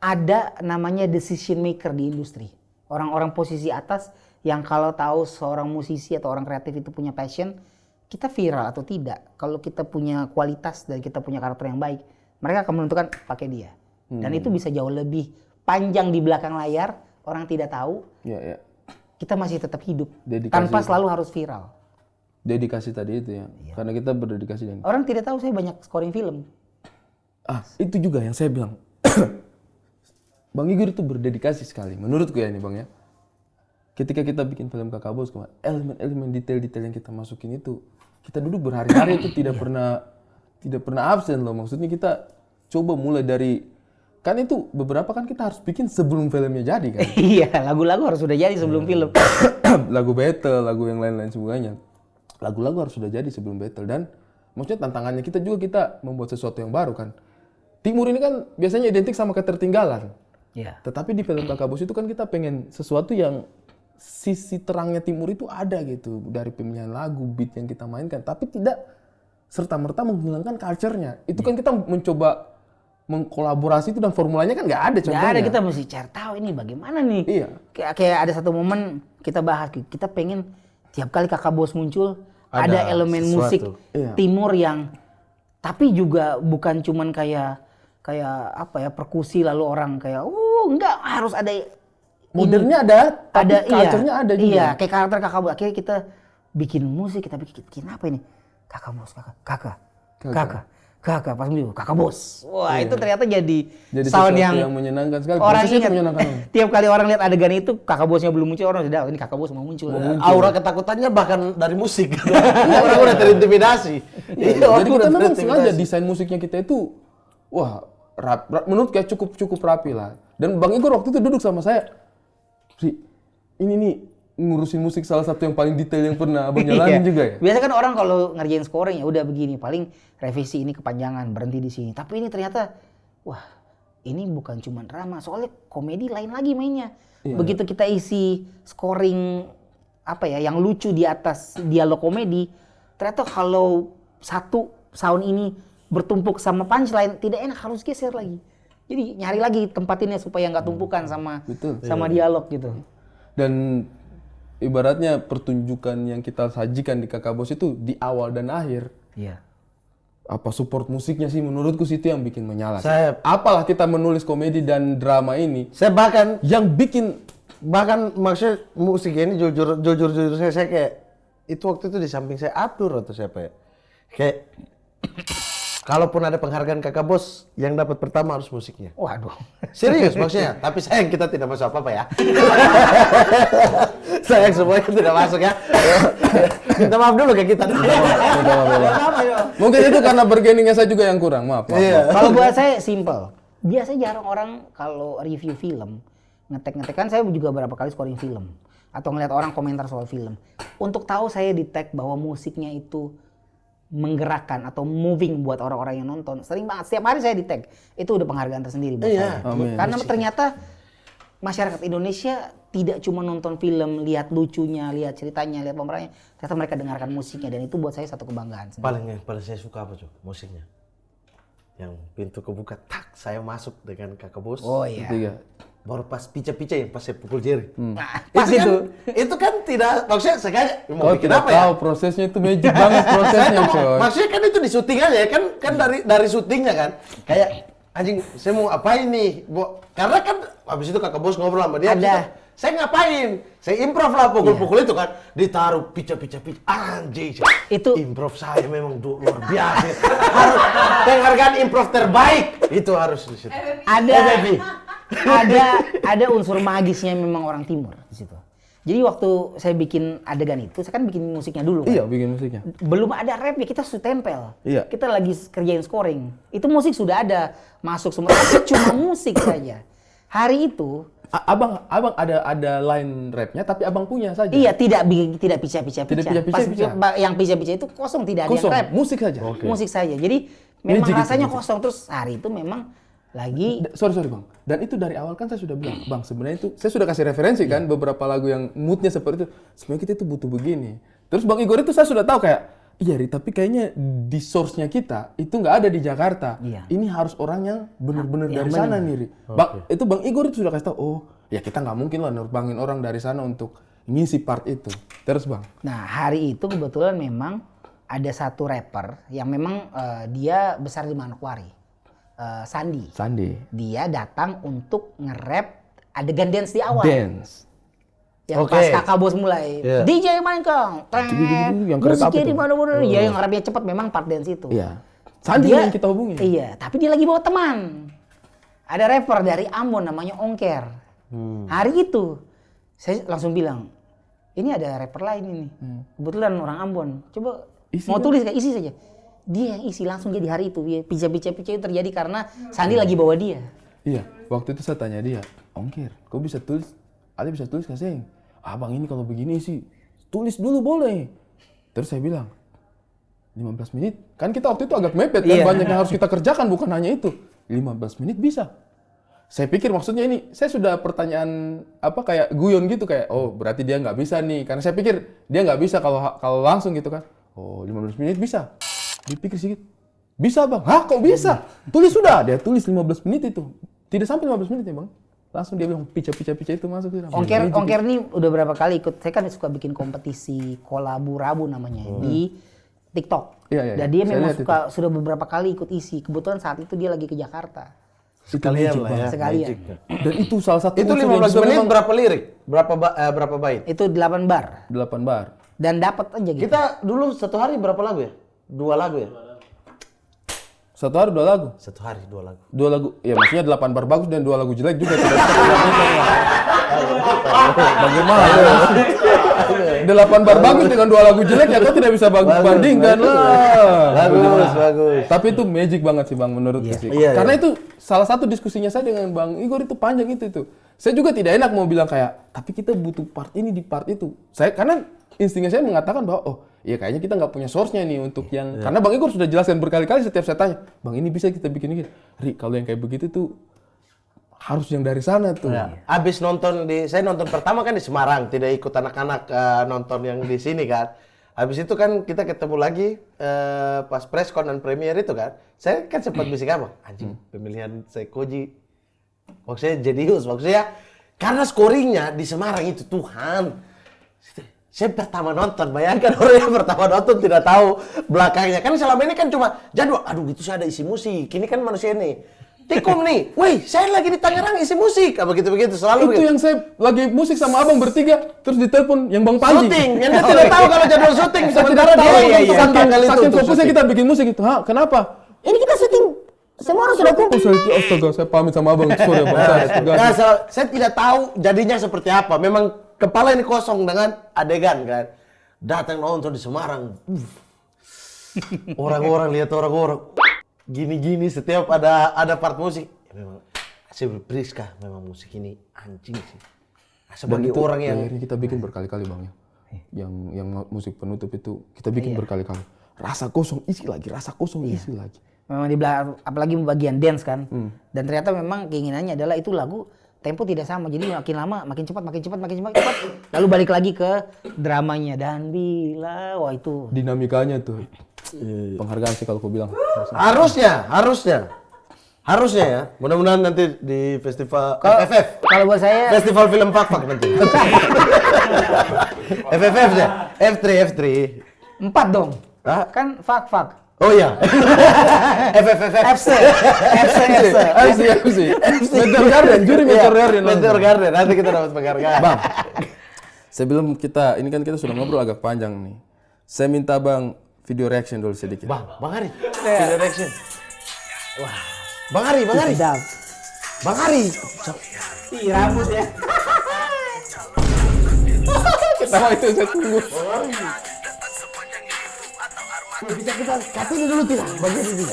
ada namanya decision maker di industri. Orang-orang posisi atas yang kalau tahu seorang musisi atau orang kreatif itu punya passion, kita viral atau tidak. Kalau kita punya kualitas dan kita punya karakter yang baik, mereka akan menentukan pakai dia. Dan itu bisa jauh lebih panjang di belakang layar, orang tidak tahu. Iya, iya. Kita masih tetap hidup Dedikasi tanpa itu. selalu harus viral. Dedikasi tadi itu ya. Karena kita berdedikasi dengan. Orang tidak tahu saya banyak scoring film. Itu juga yang saya bilang. Bang Igor itu berdedikasi sekali, menurutku ya ini Bang ya. Ketika kita bikin film Kakak Bos, elemen-elemen detail-detail yang kita masukin itu, kita duduk berhari-hari itu tidak pernah absen loh. Maksudnya kita coba mulai dari, kan itu beberapa kan kita harus bikin sebelum filmnya jadi kan. Iya, lagu-lagu harus sudah jadi sebelum film. Lagu battle, lagu yang lain-lain semuanya. Lagu-lagu harus sudah jadi sebelum battle dan maksudnya tantangannya kita juga kita membuat sesuatu yang baru kan. Timur ini kan biasanya identik sama ketertinggalan. Iya. Tetapi di film Kakak Bos itu kan kita pengen sesuatu yang sisi terangnya Timur itu ada gitu. Dari pemilihan lagu, beat yang kita mainkan. Tapi tidak serta-merta menghilangkan culture-nya. Itu kan kita mencoba mengkolaborasi itu dan formulanya kan nggak ada contohnya. Nggak ada, kita mesti cari tahu ini bagaimana nih. Iya. Kayak ada satu momen kita bahas, kita pengen tiap kali Kakak Bos muncul ada elemen sesuatu. musik Iya. Timur yang tapi juga bukan cuman kayak apa ya perkusi lalu orang kayak enggak harus ada Modernnya ada, tapi ada culture-nya ada juga. Iya, kayak karakter Kakak Bos. Akhirnya kita bikin musik, kita bikin apa ini? Kakak Bos, kakak pas muncul Kakak Bos. Wah, itu ternyata jadi sound sesuatu yang menyenangkan sekali. orang Prosesnya ingat. itu menyenangkan. Tiap kali orang lihat adegan itu Kakak Bosnya belum muncul, orang sudah ini Kakak Bos mau muncul. Aura ketakutannya bahkan dari musik. Orang udah terintimidasi. Iya, orang jadi kita udah memang terintimidasi. sengaja desain musiknya kita itu, wah, menurut kayak cukup rapi lah. Dan Bang Igor waktu itu duduk sama saya, Ri, ini nih ngurusin musik salah satu yang paling detail yang pernah abang jalanin Iya. juga ya. Biasa kan orang kalau ngerjain scoring ya udah begini, paling revisi ini kepanjangan, berhenti di sini. Tapi ini ternyata, wah, ini bukan cuma drama, soalnya komedi lain lagi mainnya. Iya. Begitu kita isi scoring apa ya, yang lucu di atas dialog komedi, ternyata kalau satu sound ini bertumpuk sama punchline, tidak enak, harus geser lagi. Jadi nyari lagi tempatinnya supaya nggak tumpukan sama Betul. sama dialog gitu. Dan ibaratnya pertunjukan yang kita sajikan di Kakak Bos itu di awal dan akhir. Iya. Apa support musiknya sih menurutku sih itu yang bikin menyala. sih. Saya- Apalah kita menulis komedi dan drama ini Saya bahkan yang bikin maksudnya musik ini jujur saya kayak itu waktu itu di samping saya Abdur atau siapa ya, kayak kalaupun ada penghargaan Kakak Bos yang dapat pertama harus musiknya. Waduh. Serius maksudnya, tapi sayang kita tidak masuk apa-apa ya. Sayang semuanya tidak masuk ya. Minta maaf dulu ke kita. mungkin itu karena bargainingnya saya juga yang kurang. Maaf. Iya. Kalau buat saya simple. Biasanya jarang orang kalau review film ngetek kan saya juga berapa kali scoring film atau ngeliat orang komentar soal film. Untuk tahu saya di tag bahwa musiknya itu menggerakkan atau moving buat orang-orang yang nonton. Sering banget setiap hari saya di tag. Itu udah penghargaan tersendiri buat Iya. saya. Amin. Karena ternyata masyarakat Indonesia tidak cuma nonton film, lihat lucunya, lihat ceritanya, lihat pemerannya. Ternyata mereka dengarkan musiknya dan itu buat saya satu kebanggaan sendiri. Paling saya suka apa tuh musiknya? Yang pintu kebuka, tak saya masuk dengan Kakak Bos. Oh iya. Ketiga. Baru pas pica-pica yang pas saya pukul Jerry. Nah, pas Itu itu. kan, itu kan tidak, maksudnya sengaja mau Kau bikin tidak apa ya? tahu prosesnya itu magic banget Saya prosesnya tuh, coy. maksudnya kan itu di syuting aja ya, kan dari syutingnya kan. Kayak anjing saya mau apain nih? Karena kan habis itu Kakak Bos ngobrol sama dia. Ada. habis itu, saya ngapain? Saya improv lah pukul-pukul itu kan. Ditaruh pica-pica anjing. Itu- improv saya memang luar biasa. Harus penghargaan improv terbaik. Itu harus di situ. ada unsur magisnya memang orang timur di situ. Jadi waktu saya bikin adegan itu, saya kan bikin musiknya dulu kan. Iya, bikin musiknya. Belum ada rap ya, kita sudah tempel. Iya. Kita lagi kerjain scoring. Itu musik sudah ada, masuk semua. Tapi cuma musik saja. Hari itu, Abang ada line rapnya tapi abang punya saja. iya tidak pica-pica. Tidak pica-pica. Yang pica-pica itu kosong, tidak ada Kosong, yang rap. musik saja. Musik saja. Jadi memang Magic itu, rasanya magic. kosong. Terus hari itu memang lagi Sorry bang. Dan itu dari awal kan saya sudah bilang, bang sebenarnya itu saya sudah kasih referensi kan beberapa lagu yang moodnya seperti itu. Sebenarnya kita itu butuh begini. Terus bang Igor itu saya sudah tahu kayak iya Ri, tapi kayaknya di source-nya kita itu nggak ada di Jakarta. Iya. Ini harus orang yang benar-benar Yang dari benar. sana nih Ri. Itu Bang Igor itu sudah kasih tahu, oh ya kita nggak mungkin lah nerbangin orang dari sana untuk ngisi part itu. Terus Bang? Nah, hari itu kebetulan memang ada satu rapper yang memang dia besar di Manokwari. Sandi. Dia datang untuk nge-rap adegan dance di awal. Dance. Yang Oke. pas kakak bos mulai. Iya. DJ mainkan. Yang kereta Musiknya api di tuh. mana-mana. Ya yang rapnya cepat memang part dance itu. Iya. Sandi Dia- yang kita hubungi. Iya, tapi dia lagi bawa teman. Ada rapper dari Ambon namanya Ongker. Hari itu saya langsung bilang, ini ada rapper lain ini. Kebetulan orang Ambon. Coba Isi mau kan? tulis kayak isi saja. Dia yang isi langsung jadi hari itu. Pica-pica itu terjadi karena Sandi lagi bawa dia. Iya, waktu itu saya tanya dia, Ongkir, kau bisa tulis? Ale bisa tulis nggak Seng? Ah Bang ini kalau begini sih, tulis dulu boleh. Terus saya bilang, 15 menit? Kan kita waktu itu agak mepet kan, Iya. banyak yang harus kita kerjakan, bukan hanya itu. 15 menit bisa. Saya pikir maksudnya ini, saya sudah pertanyaan apa kayak guyon gitu, kayak oh berarti dia nggak bisa nih. Karena saya pikir dia nggak bisa kalau langsung gitu kan. Oh 15 menit bisa. Dipikir sedikit, bisa Bang? Hah kok bisa? Tulis sudah, dia tulis 15 menit itu. Tidak sampai 15 menit ya Bang. Langsung dia bilang pica itu masuk. Ongker nih udah berapa kali ikut. Saya kan suka bikin kompetisi kolabu-rabu namanya di TikTok. Iya. Dan dia Saya memang lihat sudah beberapa kali ikut isi. Kebetulan saat itu dia lagi ke Jakarta. Sekalian lah ya. Sekalian. Magic. Dan itu salah satu Itu unsur yang 15 juga menit memang berapa lirik? Berapa bait? Itu 8 bar. 8 bar. Dan dapat aja gitu. Kita dulu satu hari berapa lagu ya? 2 lagu ya? Satu hari 2 lagu. Satu hari 2 lagu. 2 lagu, ya maksudnya 8 bar bagus dan 2 lagu jelek juga. Tidak bisa dibandingkan lah. Bagaimana? 8 bar bagus dengan 2 lagu jelek ya kau tidak bisa bandingkan lah. Bagus. Tapi itu magic banget sih Bang menurutku sih. Iya, Karena iya. itu salah satu diskusinya saya dengan Bang Igor itu panjang itu. Saya juga tidak enak mau bilang kayak, tapi kita butuh part ini di part itu. Karena instingnya saya mengatakan bahwa oh iya kayaknya kita nggak punya source-nya nih untuk yang karena Bang Igor sudah jelaskan berkali-kali setiap saya tanya, Bang ini bisa kita bikin ini. Ri kalau yang kayak begitu tuh harus yang dari sana tuh. Ya. Abis nonton saya nonton pertama kan di Semarang, tidak ikut anak-anak nonton yang di sini kan. Habis itu kan kita ketemu lagi pas preskon dan premier itu kan. Saya kan sempat bisik apa? Anjing, pemilihan Sekoji. Maksudnya jenius, maksudnya karena scoringnya di Semarang itu Tuhan. Saya pertama nonton, bayangkan orang yang pertama nonton tidak tahu belakangnya. Kan selama ini kan cuma jadwal, aduh itu saya ada isi musik, ini kan manusia nih. Tikum nih, woi saya lagi di Tangerang isi musik, apa begitu selalu Itu begitu. yang saya lagi musik sama abang bertiga, terus ditelepon yang Bang Panji. Syuting, yang dia tidak tahu kalau jadwal syuting. Saya tidak Sementara tahu, dia saking, kali itu saking untuk fokusnya syuting. kita bikin musik itu. Hah, kenapa? Ini kita syuting. Semua orang sudah kumpul. Astaga, saya pamit sama abang. Sorry ya Bang. Nah, saya tidak tahu jadinya seperti apa. Memang kepala ini kosong dengan adegan kan. Datang nonton di Semarang. Orang-orang lihat orang-orang gini-gini setiap ada part musik. Ya, memang saya berpriska memang musik ini anjing sih. Nah, sebagai itu orang yang akhirnya kita bikin berkali-kali Bang ya. Yang musik penutup itu kita bikin berkali-kali. Rasa kosong isi lagi, rasa kosong isi lagi. Memang di belakang, apalagi bagian dance kan. Dan ternyata memang keinginannya adalah itu lagu tempo tidak sama. Jadi makin lama makin cepat. Lalu balik lagi ke dramanya dan bila wah itu Dinamikanya tuh. Penghargaan sih kalau aku bilang. harusnya ya. Mudah-mudahan nanti di festival FFF. kalau buat saya Festival film Fak nanti. FFF ya? F3. 4 dong. Hah? Kan fak. Oh iya. FFF. FC. Meteor Garden, juri Meteor Garden. Meteor Garden. Nanti kita dapat penghargaan. Bang, sebelum ini kan kita sudah ngobrol agak panjang nih. Saya minta Bang video reaction dulu sedikit. Bang Ari. Video reaction. Wah. Bang Ari. Sedap. Bang Ari. Ih, rambut ya. Ketawa itu saya tunggu. Bisa kita katanya dulu tidak? Bagian ini.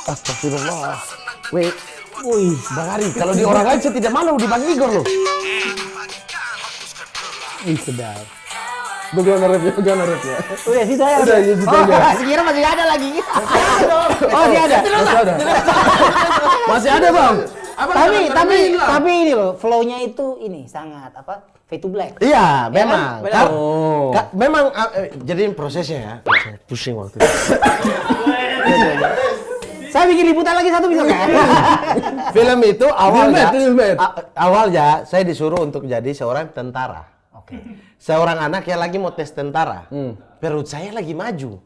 Astagfirullah. Wih, Bang Ari, kalau di orang lain saya tidak malu di Bang Igor loh. Ih, sedap. Bagaimana rap ya? Udah situ aja. Udah, ya, situ aja. Sekira masih ada lagi. Oh, masih ada. Masih ada Bang. Tapi ini loh, flow-nya itu ini sangat apa? Fade to Black. Iya, Ya memang. kan? Memang jadi prosesnya ya. Saya pusing waktu itu. Saya bikin liputan lagi satu bisa nggak? Film itu awalnya Lil Matt. awalnya saya disuruh untuk jadi seorang tentara. Oke. Seorang anak yang lagi mau tes tentara. Perut saya lagi maju.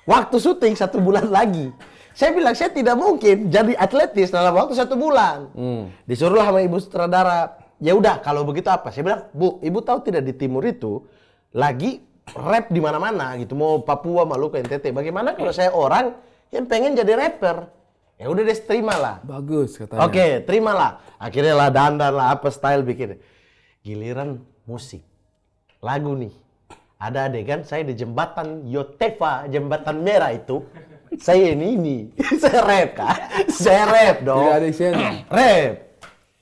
Waktu syuting 1 bulan lagi. Saya bilang saya tidak mungkin jadi atletis dalam waktu 1 bulan. Disuruhlah sama ibu sutradara. Ya udah, kalau begitu apa? Saya bilang, Bu, ibu tahu tidak di timur itu lagi rap di mana-mana gitu. Mau Papua, Maluku, NTT. Bagaimana kalau saya orang yang pengen jadi rapper? Ya udah deh, terimalah. Bagus katanya. Oke, terimalah. Akhirnya lah dandan lah apa style bikin. Giliran musik. Lagu nih. Ada adegan saya di jembatan Yotefa, jembatan merah itu. Saya ini. Saya rap kan? Saya rap dong. Tidak ada isiannya. Rap.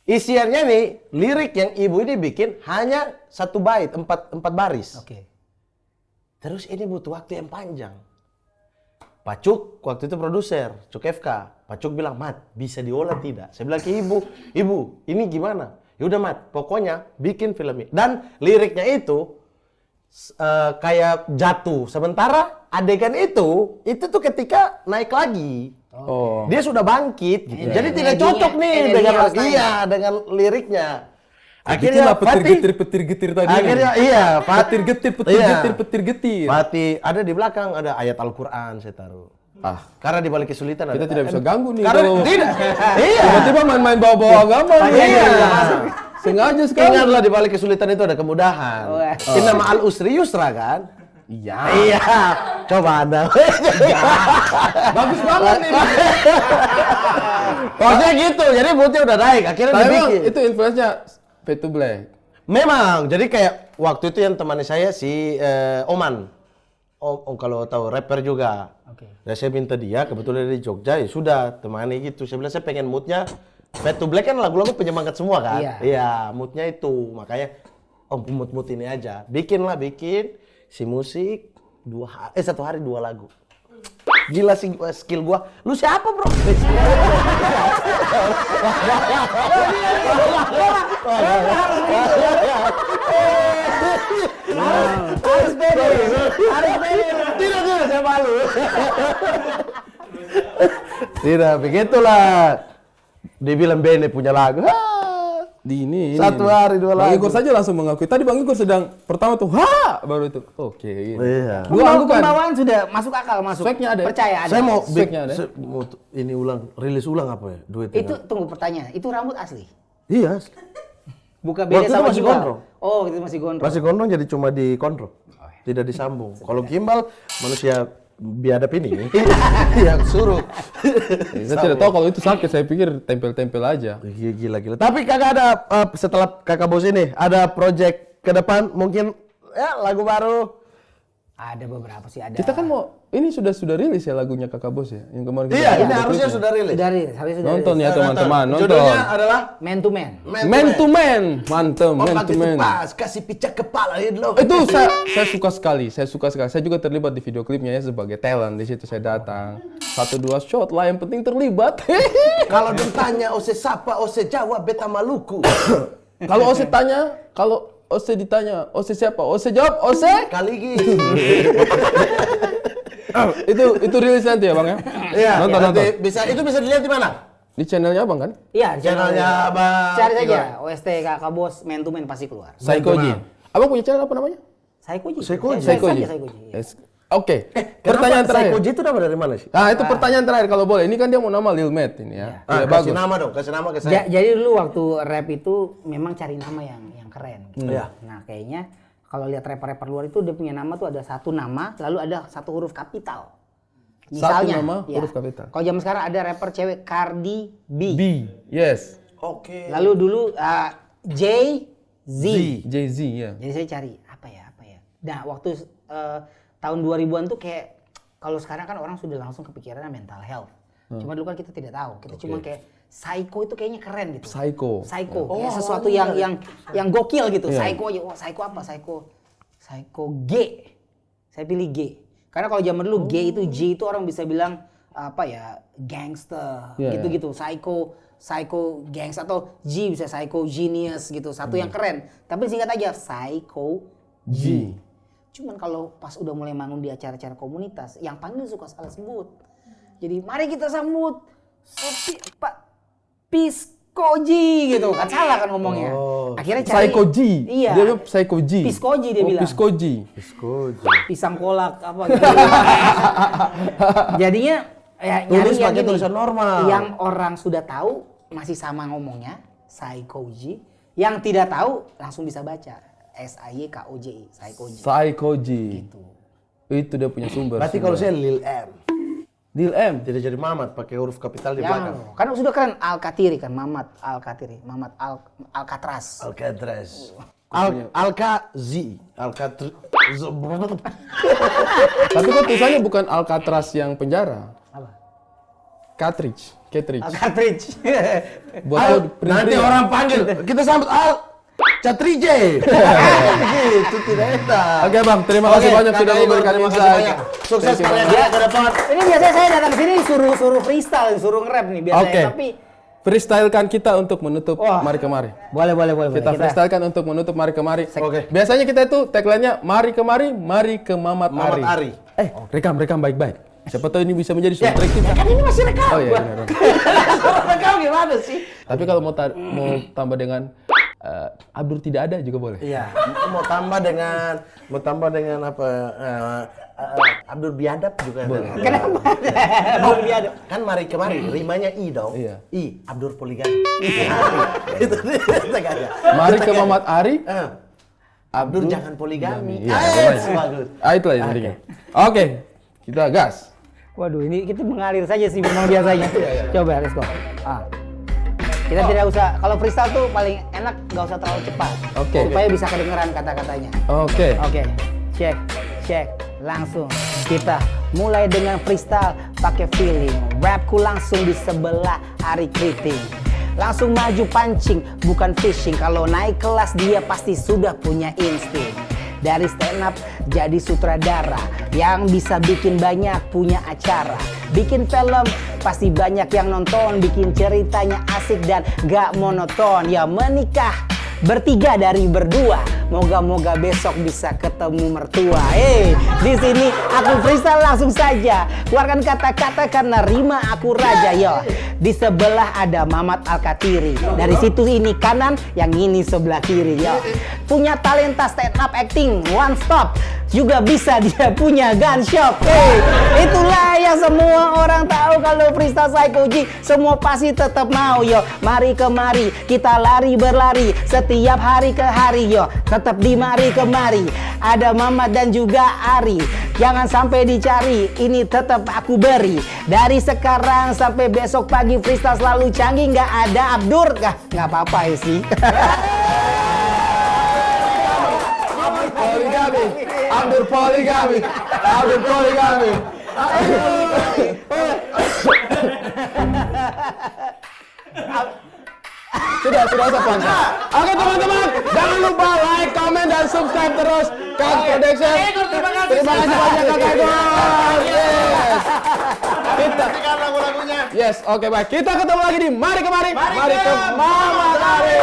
Isiannya nih, lirik yang ibu ini bikin hanya 1 bait, 4 baris. Oke. Terus ini butuh waktu yang panjang. Pak Cuk, waktu itu produser, Cuk FK. Pak Cuk bilang, Mat, bisa diolah tidak? Saya bilang ke ibu, ini gimana? Yaudah Mat, pokoknya bikin film ini. Dan liriknya itu kayak jatuh. Sementara adegan itu tuh ketika naik lagi. Oh. Dia sudah bangkit gitu. Jadi tidak Energinya- cocok nih energinya dengan harus naik. dengan liriknya. Itulah Fatih- petir getir tadi. Akhirnya iya, petir getir. Fatih ada di belakang ada ayat Al-Qur'an saya taruh. Karena di balik kesulitan Kita ada. tidak bisa ganggu nih Karena kalau tidak. Iya. tiba-tiba main-main bawa-bawa agama nih. Iya. Sengaja sekali. Ingatlah di balik kesulitan itu ada kemudahan. Inna ma'al usri yusra kan? Iya. Iya. Coba Anda. Bagus banget nih. Maksudnya gitu. Jadi moodnya udah naik. Akhirnya Tapi memang dibikin. itu influence-nya Fade to Black. Memang. Jadi kayak waktu itu yang temani saya si Oman. Kalau tahu rapper juga. Oke. Dan saya minta dia, kebetulan dia di Jogja, ya sudah temani gitu. Saya bilang saya pengen moodnya Fade to Black kan lagu-lagu penyemangat semua kan? Iya. Iya, moodnya itu. Makanya mood ini aja. Bikin si musik 1 hari 2 lagu. Gila sih skill gua. Lu siapa, Bro? Harus beda. Tidak, saya malu. Tidak, begitulah. Dibilang Bene punya lagu. Di ini. 1 hari 2 Bang lagu. Igor saja langsung mengakui. Tadi Bang Igor sedang pertama tuh, baru itu. Oke. Ini. Iya. Dua aku kan. Pembawaan sudah masuk akal, masuk. Swag-nya ada. Percaya ada. Saya mau Swag-nya ada. ini rilis ulang apa ya? Duit Itu tunggu pertanyaan. Itu rambut asli. Iya. Bukan Waktu beda itu sama masih gimbal. gondrong. Oh, itu masih gondrong. Masih gondrong jadi cuma dikontrol. Tidak disambung. Kalau gimbal manusia biadab ini yang suruh. Saya tidak tahu kalau itu sakit. Saya pikir tempel-tempel aja. Gila. Tapi kagak ada setelah Kakak Bos ini ada project ke depan mungkin ya lagu baru. Ada beberapa sih ada. Kita kan mau ini sudah rilis ya lagunya Kakak Bos ya. Yang kemarin kita Iya, ada ini harusnya klipnya. sudah rilis. Sudah rilis, harusnya sudah Nonton rilis. ya teman-teman, nonton. Judulnya adalah Man to Man. Man to Man, mantap, man to begitu man. pas kasih picak kepala lo. Itu saya suka sekali, Saya juga terlibat di video klipnya ya sebagai talent. Di situ saya datang. 1-2 shot lah, yang penting terlibat. Kalau ditanya ose sapa ose jawab beta Maluku. Kalau Ose tanya, kalau Ose ditanya, Ose siapa? Ose jawab, Ose. Kaligi. Itu rilis nanti ya Bang ya? Iya, Nonton. itu bisa dilihat di mana? Di channelnya Abang kan? Iya, Channelnya Bang cari Igor. saja OST Kakak Bos Man to Man pasti keluar. Psychoji. Abang punya channel apa namanya? Psychoji. Psychoji. Psychoji. Psychoji. Yes. Oke. Pertanyaan terakhir. Psychoji itu nama dari mana sih? Itu pertanyaan terakhir kalau boleh. Ini kan dia mau nama Lil Matt ini ya. Kasih Iya, bagus. nama dong, kasih nama ke saya. Jadi dulu waktu rap itu memang cari nama yang keren. Gitu. Iya. Nah kayaknya kalau lihat rapper-rapper luar itu dia punya nama tuh ada 1 nama, lalu ada 1 huruf kapital. Misalnya, nama, ya, huruf kapital. Kalau zaman sekarang ada rapper cewek Cardi B. B. Yes. Oke. Lalu dulu Jay-Z. Jay-Z ya. Jadi saya cari apa ya. Nah waktu tahun 2000-an tuh kayak kalau sekarang kan orang sudah langsung kepikirannya mental health. Cuma dulu kan kita tidak tahu. Kita cuma kayak psycho itu kayaknya keren gitu. Psycho. Kayak sesuatu yang gokil gitu. Iya. Psycho aja. Wah, psycho apa? Psycho G. Saya pilih G. Karena kalau zaman dulu G itu G itu orang bisa bilang apa ya, gangster Iya, gitu-gitu, psycho gangs atau G bisa psycho genius gitu, satu yang keren. Tapi singkat aja psycho G. Cuman kalau pas udah mulai manggung di acara-acara komunitas, yang panggil suka salah sebut. Jadi mari kita sambut Pak Piskoji gitu, kan salah kan ngomongnya. Akhirnya cari Psycho G. Iya. Dia bilang Psycho G. Piskoji dia bilang. Piskoji. Pisang kolak apa gitu. Jadinya ya nyari Tulis yang pakai gini, tulisan normal. yang orang sudah tahu masih sama ngomongnya psychoji, yang tidak tahu langsung bisa baca SAYKOJI psychoji. Psychoji. Gitu. Itu dia punya sumber. Berarti kalau saya Lil M. Lil M. Tidak jadi Mamat pakai huruf kapital di Jangan belakang. loh, kan sudah keren Al-Katiri kan, Mamat Al-Katiri, Mamat Alcatraz. Alcatraz. Alka-Z. Tapi kok tulisannya bukan Alcatraz yang penjara. Apa? Cartridge. Cartridge. Buat lo print Nanti print. orang panggil, kita sambut Al Catrije. Gitu tidak enak. Oke Bang, terima kasih banyak sudah memberikan terima kasih insight. banyak. Sukses Thank you, kalian Bang. ya ke depan. Ini biasanya saya datang ke sini suruh freestyle, suruh nge-rap nih biasanya, Oke. tapi Freestylekan kita untuk menutup Wah. Mari Kemari. boleh. Kita freestylekan untuk menutup Mari Kemari. Oke. Biasanya kita itu tagline-nya Mari Kemari, mari ke Mamat Mamat Ari. Ari. Rekam baik-baik. Siapa tahu ini bisa menjadi soundtrack kita. kan ini masih rekam. Oh iya, benar. Rekam gimana sih? Tapi kalau mau tambah dengan Abdur tidak ada juga boleh. Iya, mau tambah dengan apa? Abdul Biadab juga ada. Kenapa? Belum diaduk. Kan mari kemari, rimanya I dong. Iya. I, Abdul Poligami. Itu dia tegaknya. Mari ke Mamat Ari. Abdul jangan poligami. Iya, Bagus. bagus. Itulah yang pentingnya. Oke, kita gas. Waduh, ini kita mengalir saja sih memang biasanya. Coba, let's go. Kita tidak usah, kalau freestyle tuh paling enak nggak usah terlalu cepat. Oke. Supaya bisa kedengeran kata-katanya. Oke. Oke, cek, langsung. Kita mulai dengan freestyle pakai feeling. Rapku langsung di sebelah Ari Kriting. Langsung maju pancing, bukan fishing. Kalau naik kelas dia pasti sudah punya insting. Dari stand up jadi sutradara yang bisa bikin banyak punya acara. Bikin film pasti banyak yang nonton. Bikin ceritanya asik dan gak monoton. Ya menikah bertiga dari berdua. Moga-moga besok bisa ketemu mertua. Di sini aku freestyle langsung saja. Keluarkan kata-kata karena rima aku raja. Yo, di sebelah ada Mamat Al-Katiri. Dari situ ini kanan, yang ini sebelah kiri. Yo, punya talenta stand up acting one stop. Juga bisa dia punya gun shop. Itulah yang semua orang tahu. Kalau freestyle psychoji semua pasti tetap mau. Yo, mari kemari kita lari berlari setiap hari ke hari. Yo, tetap di mari kemari ada Mamat dan juga Ari. Jangan sampai dicari, ini tetap aku beri. Dari sekarang sampai besok pagi freestyle selalu canggih. Nggak ada Abdur, nggak apa-apa ya sih. Poligami. Abdur poligami. Abdur poligami. Sudah usah panjang. Oke teman-teman, jangan lupa like, comment, dan subscribe terus Kak Production. Terima kasih banyak Kak Egor. Lagu-lagunya. Yes, oke baik. Kita ketemu lagi di Mari Kemari. Mari ke Mamat Ari.